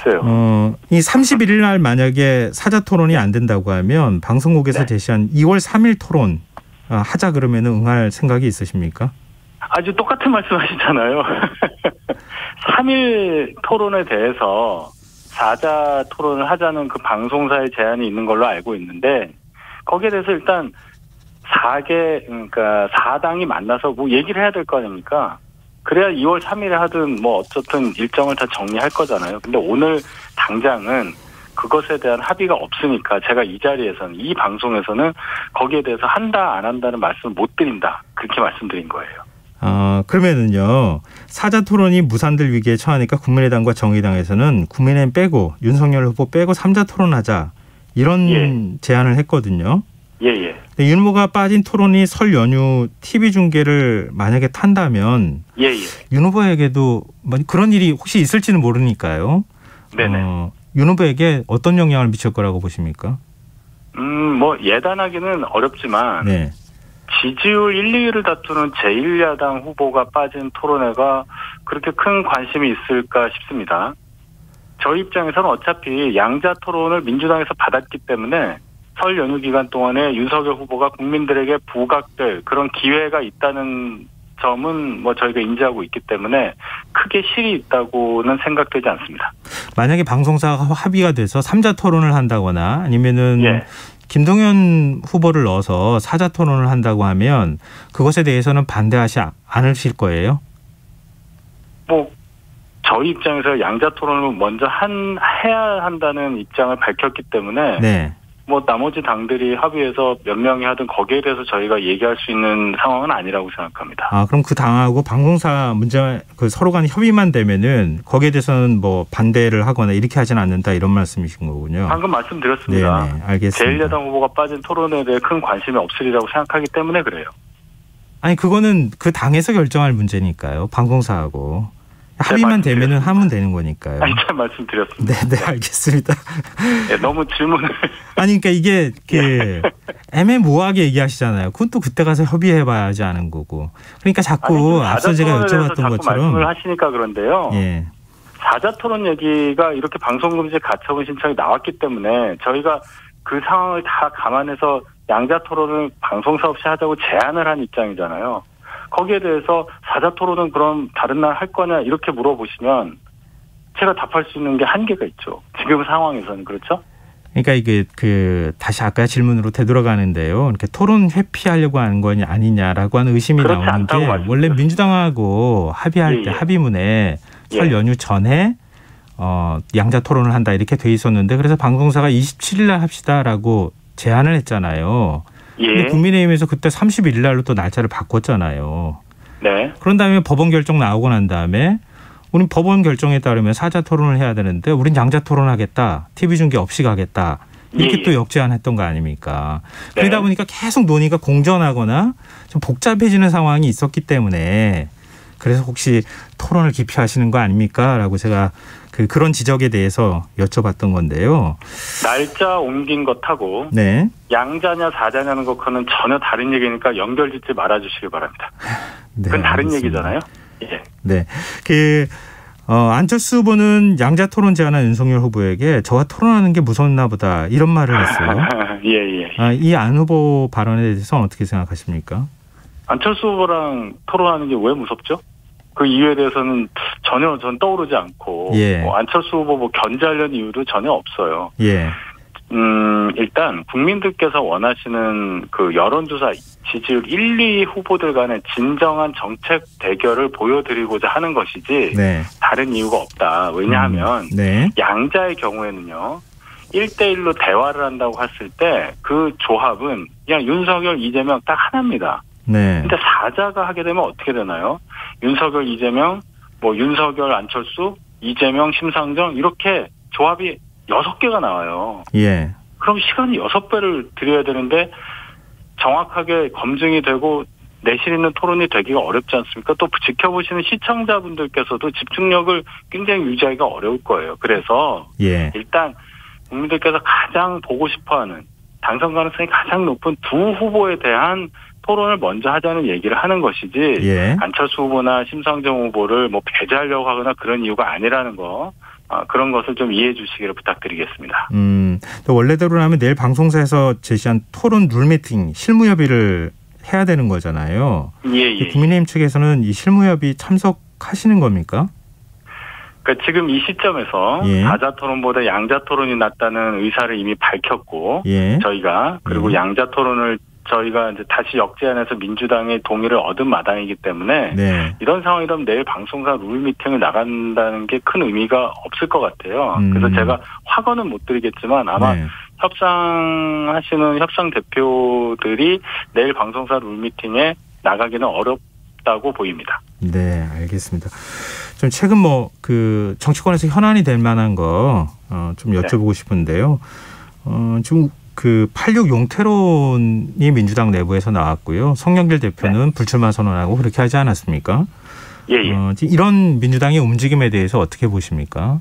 글쎄요. 이 31일 날 만약에 사자 토론이 안 된다고 하면 방송국에서 제시한 2월 3일 토론 하자 그러면 응할 생각이 있으십니까? 아주 똑같은 말씀하시잖아요. 3일 토론에 대해서 사자 토론을 하자는 그 방송사의 제안이 있는 걸로 알고 있는데 거기에 대해서 일단 4당이 만나서 뭐 얘기를 해야 될 거 아닙니까? 그래야 2월 3일에 하든 뭐 어쨌든 일정을 다 정리할 거잖아요. 근데 오늘 당장은 그것에 대한 합의가 없으니까 제가 이 자리에서는 이 방송에서는 거기에 대해서 한다 안 한다는 말씀을 못 드린다. 그렇게 말씀드린 거예요. 그러면은요. 사자 토론이 무산될 위기에 처하니까 국민의당과 정의당에서는 국민의힘 빼고 윤석열 후보 빼고 3자 토론하자 이런 제안을 했거든요. 예. 윤 후보가 빠진 토론이 설 연휴 TV 중계를 만약에 탄다면 윤 후보에게도 그런 일이 혹시 있을지는 모르니까요. 네네. 윤 후보에게 어떤 영향을 미칠 거라고 보십니까? 뭐 예단하기는 어렵지만 지지율 1, 2위를 다투는 제1야당 후보가 빠진 토론회가 그렇게 큰 관심이 있을까 싶습니다. 저희 입장에서는 어차피 양자 토론을 민주당에서 받았기 때문에 설 연휴 기간 동안에 윤석열 후보가 국민들에게 부각될 그런 기회가 있다는 점은 뭐 저희가 인지하고 있기 때문에 크게 실이 있다고는 생각되지 않습니다. 만약에 방송사가 합의가 돼서 3자 토론을 한다거나 아니면은 김동연 후보를 넣어서 사자 토론을 한다고 하면 그것에 대해서는 반대하지 않으실 거예요? 뭐 저희 입장에서 양자 토론을 먼저 해야 한다는 입장을 밝혔기 때문에 뭐 나머지 당들이 합의해서 몇 명이 하든 거기에 대해서 저희가 얘기할 수 있는 상황은 아니라고 생각합니다. 그럼 그 당하고 방송사 문제 서로 간 협의만 되면은 거기에 대해서는 뭐 반대를 하거나 이렇게 하지는 않는다 이런 말씀이신 거군요. 방금 말씀드렸습니다. 네네, 알겠습니다. 제1야당 후보가 빠진 토론에 대해 큰 관심이 없으리라고 생각하기 때문에 그래요. 아니 그거는 그 당에서 결정할 문제니까요. 방송사하고. 합의만 되면은 하면 되는 거니까요. 잘 말씀드렸습니다. 네, 알겠습니다. 너무 질문을. 그러니까 이게 애매모호하게 얘기하시잖아요. 그건 또 그때 가서 협의해봐야 하지 않은 거고. 그러니까 자꾸 앞서 제가 여쭤봤던 것처럼 말씀을 하시니까 그런데요. 사자 토론 얘기가 이렇게 방송금지 가처분 신청이 나왔기 때문에 저희가 그 상황을 다 감안해서 양자 토론을 방송사 없이 하자고 제안을 한 입장이잖아요. 거기에 대해서 사자 토론은 그럼 다른 날 할 거냐 이렇게 물어보시면 제가 답할 수 있는 게 한계가 있죠. 지금 상황에서는 그렇죠? 그러니까 이게 다시 아까 질문으로 되돌아가는데요. 이렇게 토론 회피하려고 하는 거냐 아니냐라고 하는 의심이 나오는 게 원래 민주당하고 합의할 때 합의문에 설 연휴 전에 양자 토론을 한다 이렇게 돼 있었는데 그래서 방송사가 27일 날 합시다라고 제안을 했잖아요. 근데 국민의힘에서 그때 31일 날로 또 날짜를 바꿨잖아요. 그런 다음에 법원 결정 나오고 난 다음에 우린 법원 결정에 따르면 사자 토론을 해야 되는데 우린 양자 토론하겠다. TV 중계 없이 가겠다. 이렇게 또 역제안했던 거 아닙니까? 네. 그러다 보니까 계속 논의가 공전하거나 좀 복잡해지는 상황이 있었기 때문에 그래서 혹시 토론을 기피하시는 거 아닙니까? 라고 제가 그런 지적에 대해서 여쭤봤던 건데요. 날짜 옮긴 것하고 네. 양자냐 사자냐는 것과는 전혀 다른 얘기니까 연결짓지 말아주시기 바랍니다. 네, 그건 다른 알겠습니다. 얘기잖아요. 예. 네. 안철수 후보는 양자 토론 제안한 윤석열 후보에게 저와 토론하는 게 무섭나 보다 이런 말을 했어요. 예. 이 안 후보 발언에 대해서는 어떻게 생각하십니까? 안철수 후보랑 토론하는 게 왜 무섭죠? 그 이유에 대해서는 전혀 전 떠오르지 않고 예. 안철수 후보 견제하려는 이유도 전혀 없어요. 예. 일단 국민들께서 원하시는 그 여론조사 지지율 1, 2 후보들 간의 진정한 정책 대결을 보여드리고자 하는 것이지 네. 다른 이유가 없다. 왜냐하면 네. 양자의 경우에는요. 1대1로 대화를 한다고 했을 때 그 조합은 그냥 윤석열, 이재명 딱 하나입니다. 네. 근데 사자가 하게 되면 어떻게 되나요? 윤석열, 이재명, 윤석열, 안철수, 이재명, 심상정 이렇게 조합이 6개가 나와요. 예. 그럼 시간이 6배를 들여야 되는데 정확하게 검증이 되고 내실 있는 토론이 되기가 어렵지 않습니까? 또 지켜보시는 시청자분들께서도 집중력을 굉장히 유지하기가 어려울 거예요. 그래서 예. 일단 국민들께서 가장 보고 싶어하는 당선 가능성이 가장 높은 두 후보에 대한 토론을 먼저 하자는 얘기를 하는 것이지 예. 안철수 후보나 심상정 후보를 배제하려고 하거나 그런 이유가 아니라는 거 그런 것을 좀 이해해 주시기를 부탁드리겠습니다. 또 원래대로라면 내일 방송사에서 제시한 토론 룰미팅 실무협의를 해야 되는 거잖아요. 예. 국민의힘 측에서는 이 실무협의 참석하시는 겁니까? 그러니까 지금 이 시점에서 예. 사자 토론보다 양자 토론이 낫다는 의사를 이미 밝혔고 예. 저희가 그리고 양자 토론을 저희가 이제 다시 역제안해서 민주당의 동의를 얻은 마당이기 때문에 네. 이런 상황이라면 내일 방송사 룰 미팅을 나간다는 게 큰 의미가 없을 것 같아요. 그래서 제가 확언은 못 드리겠지만 아마 네. 협상하시는 협상 대표들이 내일 방송사 룰 미팅에 나가기는 어렵다고 보입니다. 네, 알겠습니다. 좀 최근 정치권에서 현안이 될 만한 거 좀 여쭤보고 싶은데요. 지금 86 용태론이 민주당 내부에서 나왔고요. 송영길 대표는 불출마 선언하고 그렇게 하지 않았습니까? 예. 이런 민주당의 움직임에 대해서 어떻게 보십니까?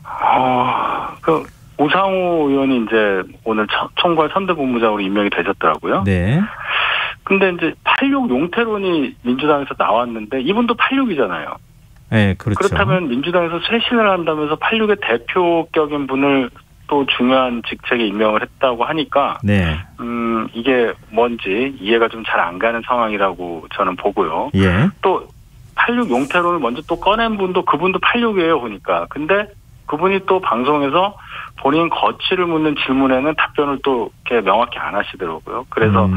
우상호 의원이 이제 오늘 총괄 선대본부장으로 임명이 되셨더라고요. 네. 근데 이제 86 용태론이 민주당에서 나왔는데 이분도 86이잖아요. 네, 그렇죠. 그렇다면 민주당에서 쇄신을 한다면서 86의 대표격인 분을 또 중요한 직책에 임명을 했다고 하니까 네. 이게 뭔지 이해가 좀 잘 안 가는 상황이라고 저는 보고요. 예. 또 86 용태론을 먼저 또 꺼낸 분도 그분도 86이에요 보니까. 근데 그분이 또 방송에서 본인 거취를 묻는 질문에는 답변을 또 이렇게 명확히 안 하시더라고요. 그래서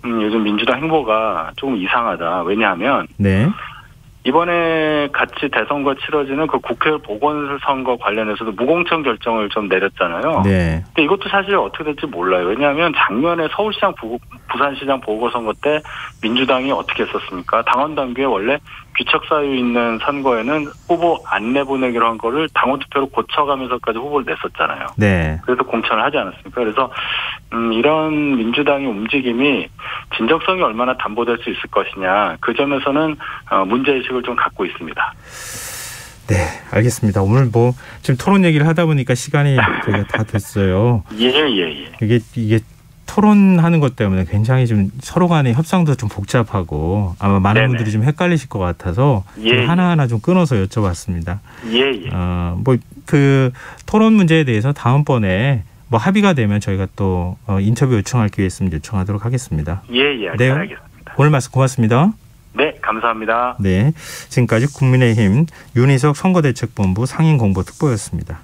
요즘 민주당 행보가 조금 이상하다. 왜냐하면 네. 이번에 같이 대선과 치러지는 그 국회 보궐선거 관련해서도 무공천 결정을 좀 내렸잖아요. 네. 근데 이것도 사실 어떻게 될지 몰라요. 왜냐하면 작년에 서울시장, 부산시장 보궐선거 때 민주당이 어떻게 했었습니까? 당원 당규에 원래 귀척 사유 있는 선거에는 후보 안 내보내기로 한 거를 당원 투표로 고쳐가면서까지 후보를 냈었잖아요. 네. 그래서 공천을 하지 않았습니까? 그래서 이런 민주당의 움직임이 진정성이 얼마나 담보될 수 있을 것이냐. 그 점에서는 문제의식을 좀 갖고 있습니다. 네, 알겠습니다. 오늘 지금 토론 얘기를 하다 보니까 시간이 저희가 다 됐어요. 예. 이게 토론하는 것 때문에 굉장히 좀 서로 간의 협상도 좀 복잡하고 아마 많은 네네. 분들이 좀 헷갈리실 것 같아서 좀 하나하나 좀 끊어서 여쭤봤습니다. 예. 토론 문제에 대해서 다음번에 합의가 되면 저희가 또 인터뷰 요청할 기회 있으면 요청하도록 하겠습니다. 예, 네, 알겠습니다. 오늘 말씀 고맙습니다. 네, 감사합니다. 네, 지금까지 국민의힘 윤희석 선거대책본부 상임공보특보였습니다.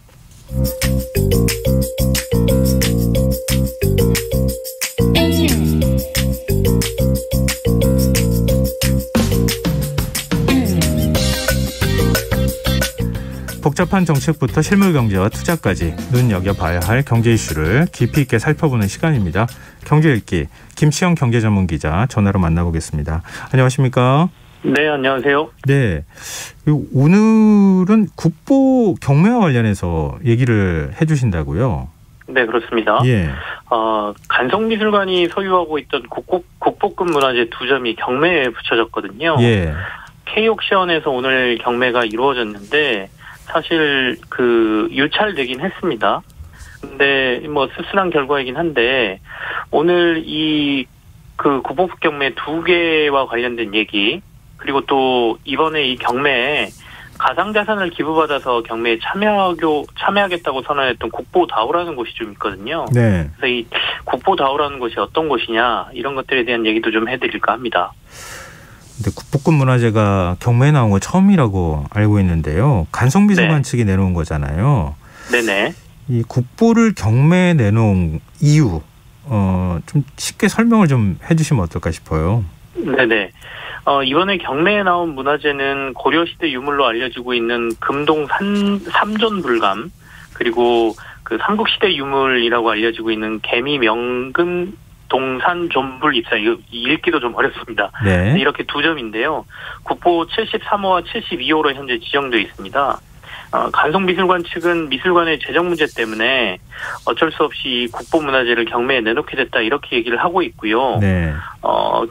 복잡한 정책부터 실물 경제와 투자까지 눈여겨봐야 할 경제 이슈를 깊이 있게 살펴보는 시간입니다. 경제 읽기 김치영 경제전문기자 전화로 만나보겠습니다. 안녕하십니까? 네, 안녕하세요. 네, 오늘은 국보 경매와 관련해서 얘기를 해주신다고요? 네, 그렇습니다. 예. 간성미술관이 소유하고 있던 국보급 문화재 2점이 경매에 붙여졌거든요. 예. K옥션에서 오늘 경매가 이루어졌는데 사실 유찰되긴 했습니다. 근데 씁쓸한 결과이긴 한데 오늘 국보급 경매 2개와 관련된 얘기, 그리고 또 이번에 이 경매에 가상자산을 기부받아서 경매에 참여하겠다고 선언했던 국보다오라는 곳이 좀 있거든요. 네. 그래서 이 국보다오라는 곳이 어떤 곳이냐, 이런 것들에 대한 얘기도 좀 해드릴까 합니다. 근데 국보급 문화재가 경매에 나온 거 처음이라고 알고 있는데요. 간성미술관 측이 내놓은 거잖아요. 네네. 이 국보를 경매에 내놓은 이유, 좀 쉽게 설명을 좀 해주시면 어떨까 싶어요. 네네. 이번에 경매에 나온 문화재는 고려시대 유물로 알려지고 있는 금동 삼존불감, 그리고 삼국시대 유물이라고 알려지고 있는 개미명금 동산 존불 입사, 이거 읽기도 좀 어렵습니다. 네. 이렇게 2점인데요. 국보 73호와 72호로 현재 지정되어 있습니다. 간성미술관 측은 미술관의 재정 문제 때문에 어쩔 수 없이 국보 문화재를 경매에 내놓게 됐다, 이렇게 얘기를 하고 있고요. 네.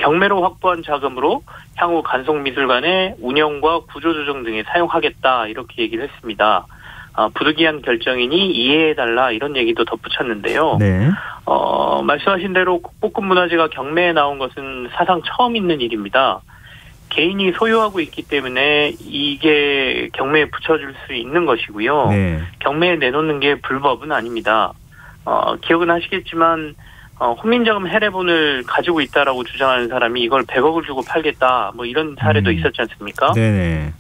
경매로 확보한 자금으로 향후 간성미술관의 운영과 구조조정 등에 사용하겠다, 이렇게 얘기를 했습니다. 부득이한 결정이니 이해해달라, 이런 얘기도 덧붙였는데요. 네. 말씀하신 대로 국보급 문화재가 경매에 나온 것은 사상 처음 있는 일입니다. 개인이 소유하고 있기 때문에 이게 경매에 붙여줄 수 있는 것이고요. 네. 경매에 내놓는 게 불법은 아닙니다. 기억은 하시겠지만 혼민자금 해례본을 가지고 있다라고 주장하는 사람이 이걸 100억을 주고 팔겠다, 이런 사례도 있었지 않습니까? 네네.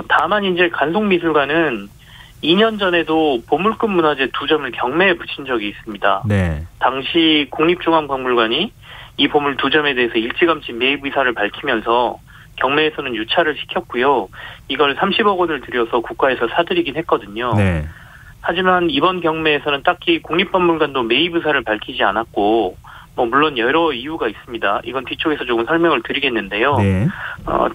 다만 이제 간성미술관은 2년 전에도 보물급 문화재 2점을 경매에 붙인 적이 있습니다. 네. 당시 국립중앙박물관이 이 보물 2점에 대해서 일찌감치 매입 의사를 밝히면서 경매에서는 유찰을 시켰고요. 이걸 30억 원을 들여서 국가에서 사들이긴 했거든요. 네. 하지만 이번 경매에서는 딱히 국립박물관도 매입 의사를 밝히지 않았고, 물론 여러 이유가 있습니다. 이건 뒤쪽에서 조금 설명을 드리겠는데요. 네.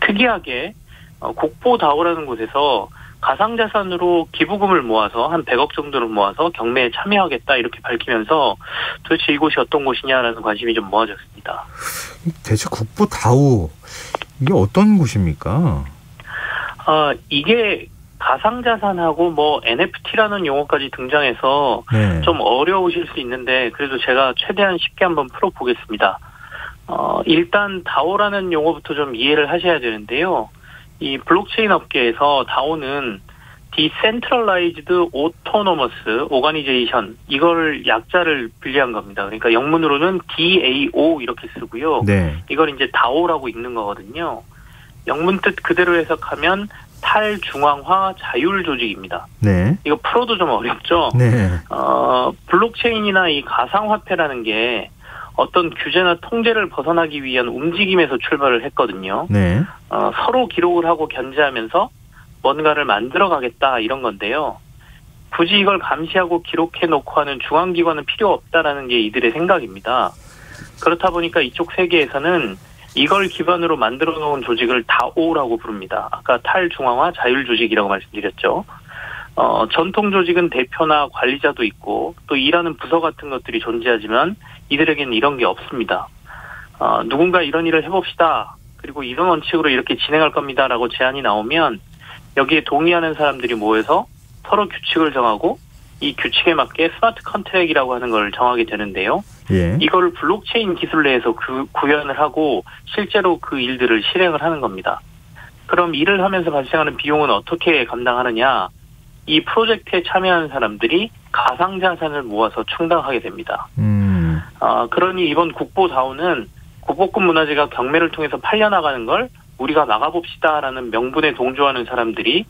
특이하게 국보다오라는 곳에서 가상자산으로 기부금을 모아서 한 100억 정도를 모아서 경매에 참여하겠다, 이렇게 밝히면서 도대체 이곳이 어떤 곳이냐라는 관심이 좀 모아졌습니다. 대체 국보다오, 이게 어떤 곳입니까? 이게 가상자산하고 NFT라는 용어까지 등장해서 네. 좀 어려우실 수 있는데 그래도 제가 최대한 쉽게 한번 풀어보겠습니다. 일단 다오라는 용어부터 좀 이해를 하셔야 되는데요. 이 블록체인 업계에서 다오는 Decentralized Autonomous Organization, 이걸 약자를 분리한 겁니다. 그러니까 영문으로는 DAO 이렇게 쓰고요. 네. 이걸 이제 다오라고 읽는 거거든요. 영문 뜻 그대로 해석하면 탈중앙화 자율 조직입니다. 네. 이거 풀어도 좀 어렵죠? 네. 블록체인이나 이 가상화폐라는 게 어떤 규제나 통제를 벗어나기 위한 움직임에서 출발을 했거든요. 네. 서로 기록을 하고 견제하면서 뭔가를 만들어가겠다, 이런 건데요. 굳이 이걸 감시하고 기록해놓고 하는 중앙기관은 필요 없다라는 게 이들의 생각입니다. 그렇다 보니까 이쪽 세계에서는 이걸 기반으로 만들어 놓은 조직을 다오라고 부릅니다. 아까 탈중앙화 자율조직이라고 말씀드렸죠. 전통 조직은 대표나 관리자도 있고 또 일하는 부서 같은 것들이 존재하지만 이들에게는 이런 게 없습니다. 누군가 이런 일을 해봅시다. 그리고 이런 원칙으로 이렇게 진행할 겁니다라고 제안이 나오면 여기에 동의하는 사람들이 모여서 서로 규칙을 정하고 이 규칙에 맞게 스마트 컨트랙이라고 하는 걸 정하게 되는데요. 예. 이거를 블록체인 기술 내에서 구현을 하고 실제로 그 일들을 실행을 하는 겁니다. 그럼 일을 하면서 발생하는 비용은 어떻게 감당하느냐? 이 프로젝트에 참여하는 사람들이 가상자산을 모아서 충당하게 됩니다. 그러니 이번 국보다오는 국보급 문화재가 경매를 통해서 팔려나가는 걸 우리가 막아봅시다라는 명분에 동조하는 사람들이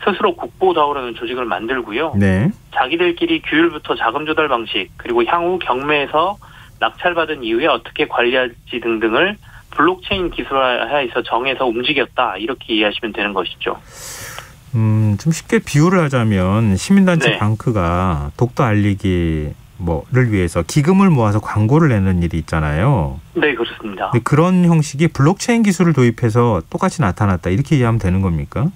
스스로 국보다오라는 조직을 만들고요. 네. 자기들끼리 규율부터 자금 조달 방식, 그리고 향후 경매에서 낙찰받은 이후에 어떻게 관리할지 등등을 블록체인 기술화에서 정해서 움직였다, 이렇게 이해하시면 되는 것이죠. 좀 쉽게 비유를 하자면 시민단체 네. 방크가 독도 알리기 뭐를 위해서 기금을 모아서 광고를 내는 일이 있잖아요. 네, 그렇습니다. 근데 그런 형식이 블록체인 기술을 도입해서 똑같이 나타났다 이렇게 이해하면 되는 겁니까?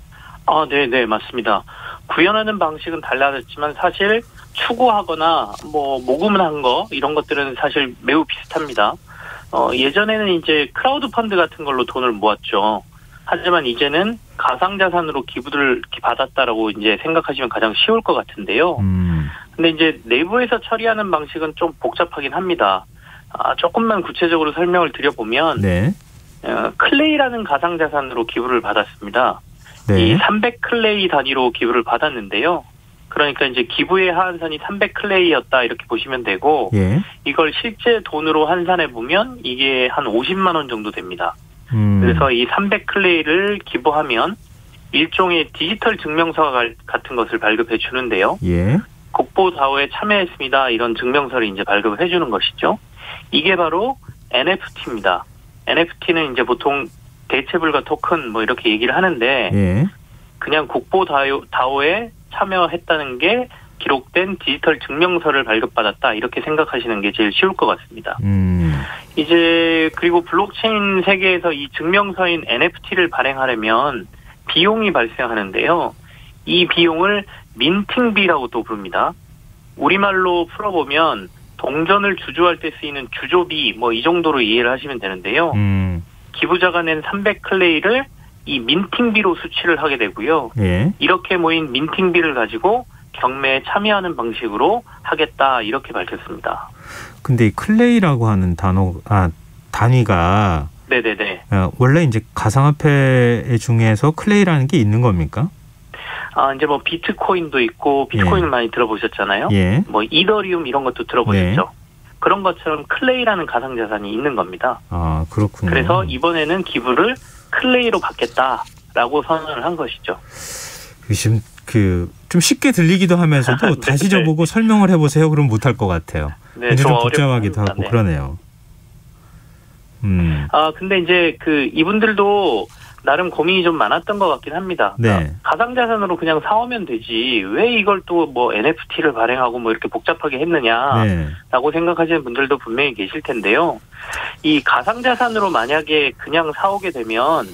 네, 맞습니다. 구현하는 방식은 달라졌지만 사실 추구하거나 뭐 모금한 거 이런 것들은 사실 매우 비슷합니다. 예전에는 이제 크라우드 펀드 같은 걸로 돈을 모았죠. 하지만 이제는 가상자산으로 기부를 받았다라고 이제 생각하시면 가장 쉬울 것 같은데요. 근데 이제 내부에서 처리하는 방식은 좀 복잡하긴 합니다. 조금만 구체적으로 설명을 드려보면, 네. 클레이라는 가상자산으로 기부를 받았습니다. 네. 이 300클레이 단위로 기부를 받았는데요. 그러니까 이제 기부의 하한선이 300클레이였다 이렇게 보시면 되고, 예. 이걸 실제 돈으로 환산해 보면 이게 한 50만 원 정도 됩니다. 그래서 이 300클레이를 기부하면 일종의 디지털 증명서 같은 것을 발급해 주는데요. 예. 국보다오에 참여했습니다. 이런 증명서를 이제 발급을 해주는 것이죠. 이게 바로 NFT입니다. NFT는 이제 보통 대체불가 토큰 뭐 이렇게 얘기를 하는데, 예. 그냥 국보다오에 참여했다는 게 기록된 디지털 증명서를 발급받았다 이렇게 생각하시는 게 제일 쉬울 것 같습니다. 이제 그리고 블록체인 세계에서 이 증명서인 NFT를 발행하려면 비용이 발생하는데요. 이 비용을 민팅비라고 또 부릅니다. 우리말로 풀어보면 동전을 주조할 때 쓰이는 주조비 뭐 이 정도로 이해를 하시면 되는데요. 기부자가 낸 300클레이를 이 민팅비로 수취를 하게 되고요. 예. 이렇게 모인 민팅비를 가지고 경매에 참여하는 방식으로 하겠다 이렇게 밝혔습니다. 근데 이 클레이라고 하는 단위가 네네네. 원래 이제 가상화폐 중에서 클레이라는 게 있는 겁니까? 이제 뭐 비트코인도 있고 비트코인을 예. 많이 들어보셨잖아요. 예. 뭐 이더리움 이런 것도 들어보셨죠. 네. 그런 것처럼 클레이라는 가상자산이 있는 겁니다. 그렇군요. 그래서 이번에는 기부를 클레이로 받겠다라고 선언을 한 것이죠. 지금 좀 쉽게 들리기도 하면서도 네, 다시 저보고 설명을 해보세요. 그럼 못할 것 같아요. 네, 좀 복잡하기도 하고 네. 그러네요. 근데 이제 이분들도 나름 고민이 좀 많았던 것 같긴 합니다. 네. 그러니까 가상자산으로 그냥 사오면 되지 왜 이걸 또 뭐 NFT를 발행하고 뭐 이렇게 복잡하게 했느냐라고 네. 생각하시는 분들도 분명히 계실 텐데요. 이 가상자산으로 만약에 그냥 사오게 되면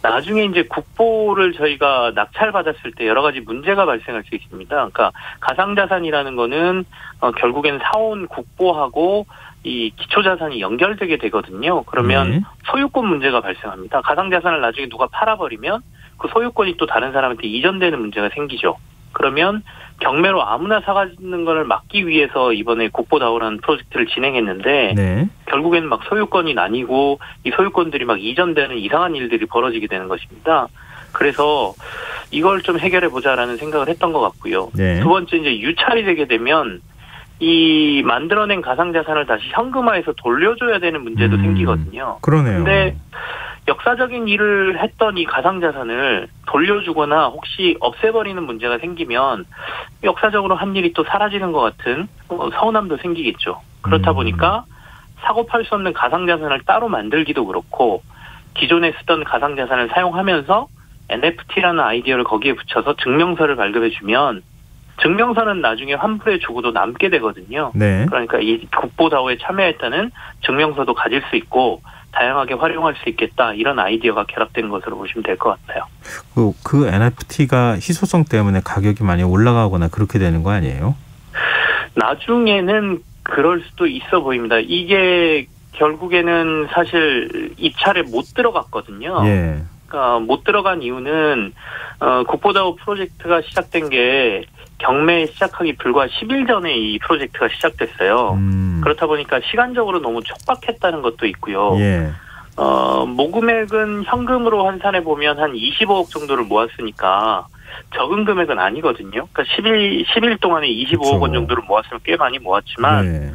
나중에 이제 국보를 저희가 낙찰받았을 때 여러 가지 문제가 발생할 수 있습니다. 그러니까 가상자산이라는 거는 결국엔 사온 국보하고 이 기초자산이 연결되게 되거든요. 그러면 네. 소유권 문제가 발생합니다. 가상자산을 나중에 누가 팔아버리면 그 소유권이 또 다른 사람한테 이전되는 문제가 생기죠. 그러면 경매로 아무나 사가는 걸 막기 위해서 이번에 국보다오라는 프로젝트를 진행했는데 네. 결국에는 막 소유권이 나뉘고 이 소유권들이 막 이전되는 이상한 일들이 벌어지게 되는 것입니다. 그래서 이걸 좀 해결해 보자라는 생각을 했던 것 같고요. 네. 두 번째 이제 유찰이 되게 되면 이 만들어낸 가상자산을 다시 현금화해서 돌려줘야 되는 문제도 생기거든요. 그러네요. 근데 역사적인 일을 했던 이 가상자산을 돌려주거나 혹시 없애버리는 문제가 생기면 역사적으로 한 일이 또 사라지는 것 같은 서운함도 생기겠죠. 그렇다 보니까 사고 팔 수 없는 가상자산을 따로 만들기도 그렇고 기존에 쓰던 가상자산을 사용하면서 NFT라는 아이디어를 거기에 붙여서 증명서를 발급해주면 증명서는 나중에 환불해 주고도 남게 되거든요. 네. 그러니까 이 국보다오에 참여했다는 증명서도 가질 수 있고 다양하게 활용할 수 있겠다 이런 아이디어가 결합된 것으로 보시면 될 것 같아요. 그 NFT가 희소성 때문에 가격이 많이 올라가거나 그렇게 되는 거 아니에요? 나중에는 그럴 수도 있어 보입니다. 이게 결국에는 사실 입찰에 못 들어갔거든요. 예. 그러니까 못 들어간 이유는 국보다오 프로젝트가 시작된 게 경매 시작하기 불과 10일 전에 이 프로젝트가 시작됐어요. 그렇다 보니까 시간적으로 너무 촉박했다는 것도 있고요. 예. 모금액은 현금으로 환산해 보면 한 25억 정도를 모았으니까 적은 금액은 아니거든요. 그러니까 10일 동안에 25억 그렇죠. 원 정도를 모았으면 꽤 많이 모았지만 예.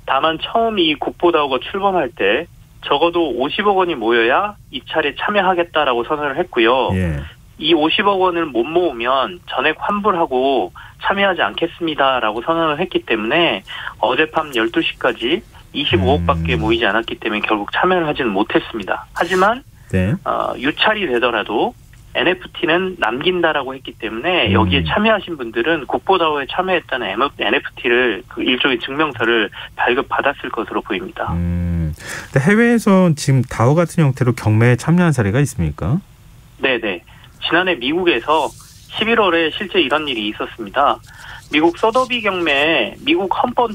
다만 처음 이 국보다오가 출범할 때 적어도 50억 원이 모여야 입찰에 참여하겠다라고 선언을 했고요. 예. 이 50억 원을 못 모으면 전액 환불하고 참여하지 않겠습니다라고 선언을 했기 때문에 어젯밤 12시까지 25억밖에 모이지 않았기 때문에 결국 참여를 하지는 못했습니다. 하지만 네. 유찰이 되더라도 NFT는 남긴다라고 했기 때문에 여기에 참여하신 분들은 국보다오에 참여했다는 NFT를 그 일종의 증명서를 발급받았을 것으로 보입니다. 근데 해외에서 지금 다오 같은 형태로 경매에 참여한 사례가 있습니까? 네네. 지난해 미국에서 11월에 실제 이런 일이 있었습니다. 미국 소더비 경매에 미국 헌법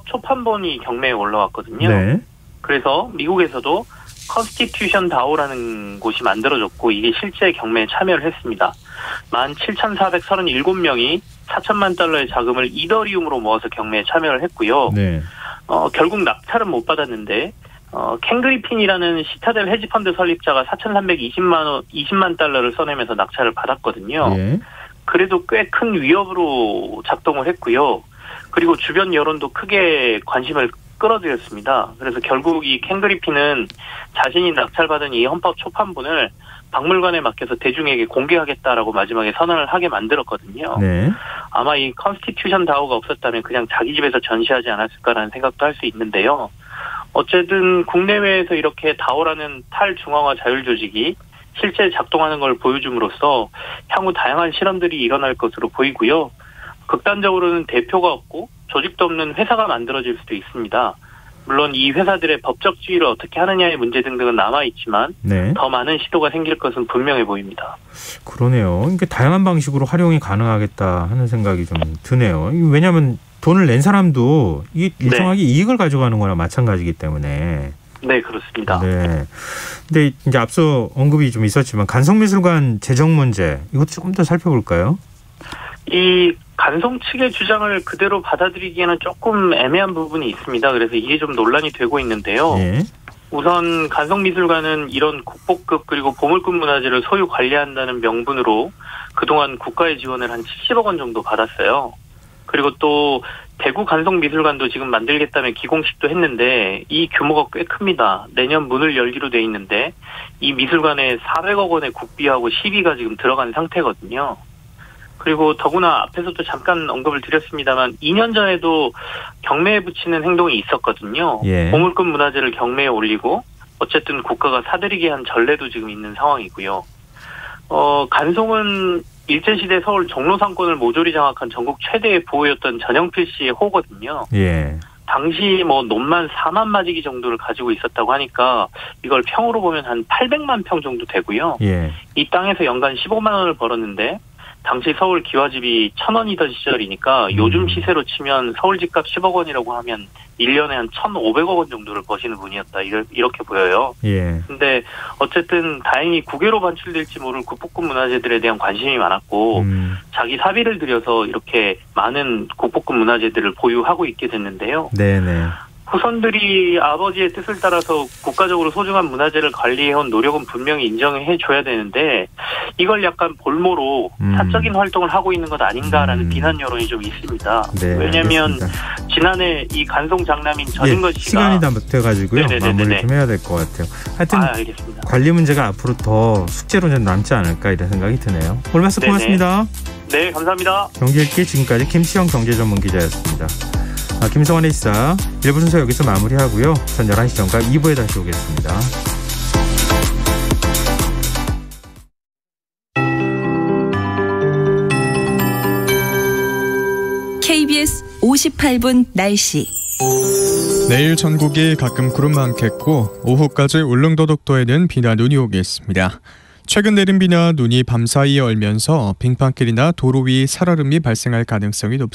초판본이 경매에 올라왔거든요. 네. 그래서 미국에서도 컨스티튜션 다오라는 곳이 만들어졌고 이게 실제 경매에 참여를 했습니다. 17,437명이 4천만 달러의 자금을 이더리움으로 모아서 경매에 참여를 했고요. 네. 결국 낙찰은 못 받았는데 켄 그리핀이라는 시타델 헤지펀드 설립자가 4,320만 달러를 써내면서 낙찰을 받았거든요. 네. 그래도 꽤 큰 위협으로 작동을 했고요. 그리고 주변 여론도 크게 관심을 끌어들였습니다. 그래서 결국 이 켄 그리핀은 자신이 낙찰받은 이 헌법 초판본을 박물관에 맡겨서 대중에게 공개하겠다라고 마지막에 선언을 하게 만들었거든요. 네. 아마 이 컨스티튜션 다오가 없었다면 그냥 자기 집에서 전시하지 않았을까라는 생각도 할 수 있는데요. 어쨌든 국내외에서 이렇게 다오라는 탈중앙화 자율조직이 실제 작동하는 걸 보여줌으로써 향후 다양한 실험들이 일어날 것으로 보이고요. 극단적으로는 대표가 없고 조직도 없는 회사가 만들어질 수도 있습니다. 물론 이 회사들의 법적 지위를 어떻게 하느냐의 문제 등등은 남아있지만 네. 더 많은 시도가 생길 것은 분명해 보입니다. 그러네요. 이게 다양한 방식으로 활용이 가능하겠다 하는 생각이 좀 드네요. 왜냐하면 돈을 낸 사람도 일정하게 네. 이익을 가져가는 거나 마찬가지이기 때문에. 네, 그렇습니다. 네. 근데 이제 앞서 언급이 좀 있었지만 간성미술관 재정 문제 이것도 조금 더 살펴볼까요? 이 간성 측의 주장을 그대로 받아들이기에는 조금 애매한 부분이 있습니다. 그래서 이게 좀 논란이 되고 있는데요. 네. 우선 간성미술관은 이런 국보급 그리고 보물급 문화재를 소유 관리한다는 명분으로 그동안 국가의 지원을 한 70억 원 정도 받았어요. 그리고 또 대구 간성미술관도 지금 만들겠다며 기공식도 했는데 이 규모가 꽤 큽니다. 내년 문을 열기로 돼 있는데 이 미술관에 400억 원의 국비하고 시비가 지금 들어간 상태거든요. 그리고 더구나 앞에서도 잠깐 언급을 드렸습니다만 2년 전에도 경매에 붙이는 행동이 있었거든요. 예. 보물급 문화재를 경매에 올리고 어쨌든 국가가 사들이게 한 전례도 지금 있는 상황이고요. 간송은 일제시대 서울 종로상권을 모조리 장악한 전국 최대의 보호였던 전영필 씨의 호거든요. 예. 당시 논만 4만 마지기 정도를 가지고 있었다고 하니까 이걸 평으로 보면 한 800만 평 정도 되고요. 예. 이 땅에서 연간 15만 원을 벌었는데 당시 서울 기와집이 1,000원이던 시절이니까 요즘 시세로 치면 서울 집값 10억 원이라고 하면 1년에 한 1,500억 원 정도를 버시는 분이었다. 이렇게 보여요. 예. 근데 어쨌든 다행히 국외로 반출될지 모를 국보급 문화재들에 대한 관심이 많았고 자기 사비를 들여서 이렇게 많은 국보급 문화재들을 보유하고 있게 됐는데요. 네네. 후손들이 아버지의 뜻을 따라서 국가적으로 소중한 문화재를 관리해온 노력은 분명히 인정해줘야 되는데 이걸 약간 볼모로 사적인 활동을 하고 있는 것 아닌가라는 비난 여론이 좀 있습니다. 네, 왜냐하면 지난해 이 간송 장남인 전인건 씨가 시간이 다 돼가지고요. 마무리 좀 해야 될 것 같아요. 하여튼 알겠습니다. 관리 문제가 앞으로 더 숙제로 좀 남지 않을까 이런 생각이 드네요. 오늘 말씀 고맙습니다. 네, 감사합니다. 경제일기 지금까지 김시영 경제전문기자였습니다. 김성환의 시사 1부 순서 여기서 마무리하고요. 전 11시 전과 2부에 다시 오겠습니다. KBS 58분 날씨. 내일 전국이 가끔 구름 많겠고 오후까지 울릉도독도에는 비나 눈이 오겠습니다. 최근 내린 비나 눈이 밤사이에 얼면서 빙판길이나 도로 위 살얼음이 발생할 가능성이 높습니다.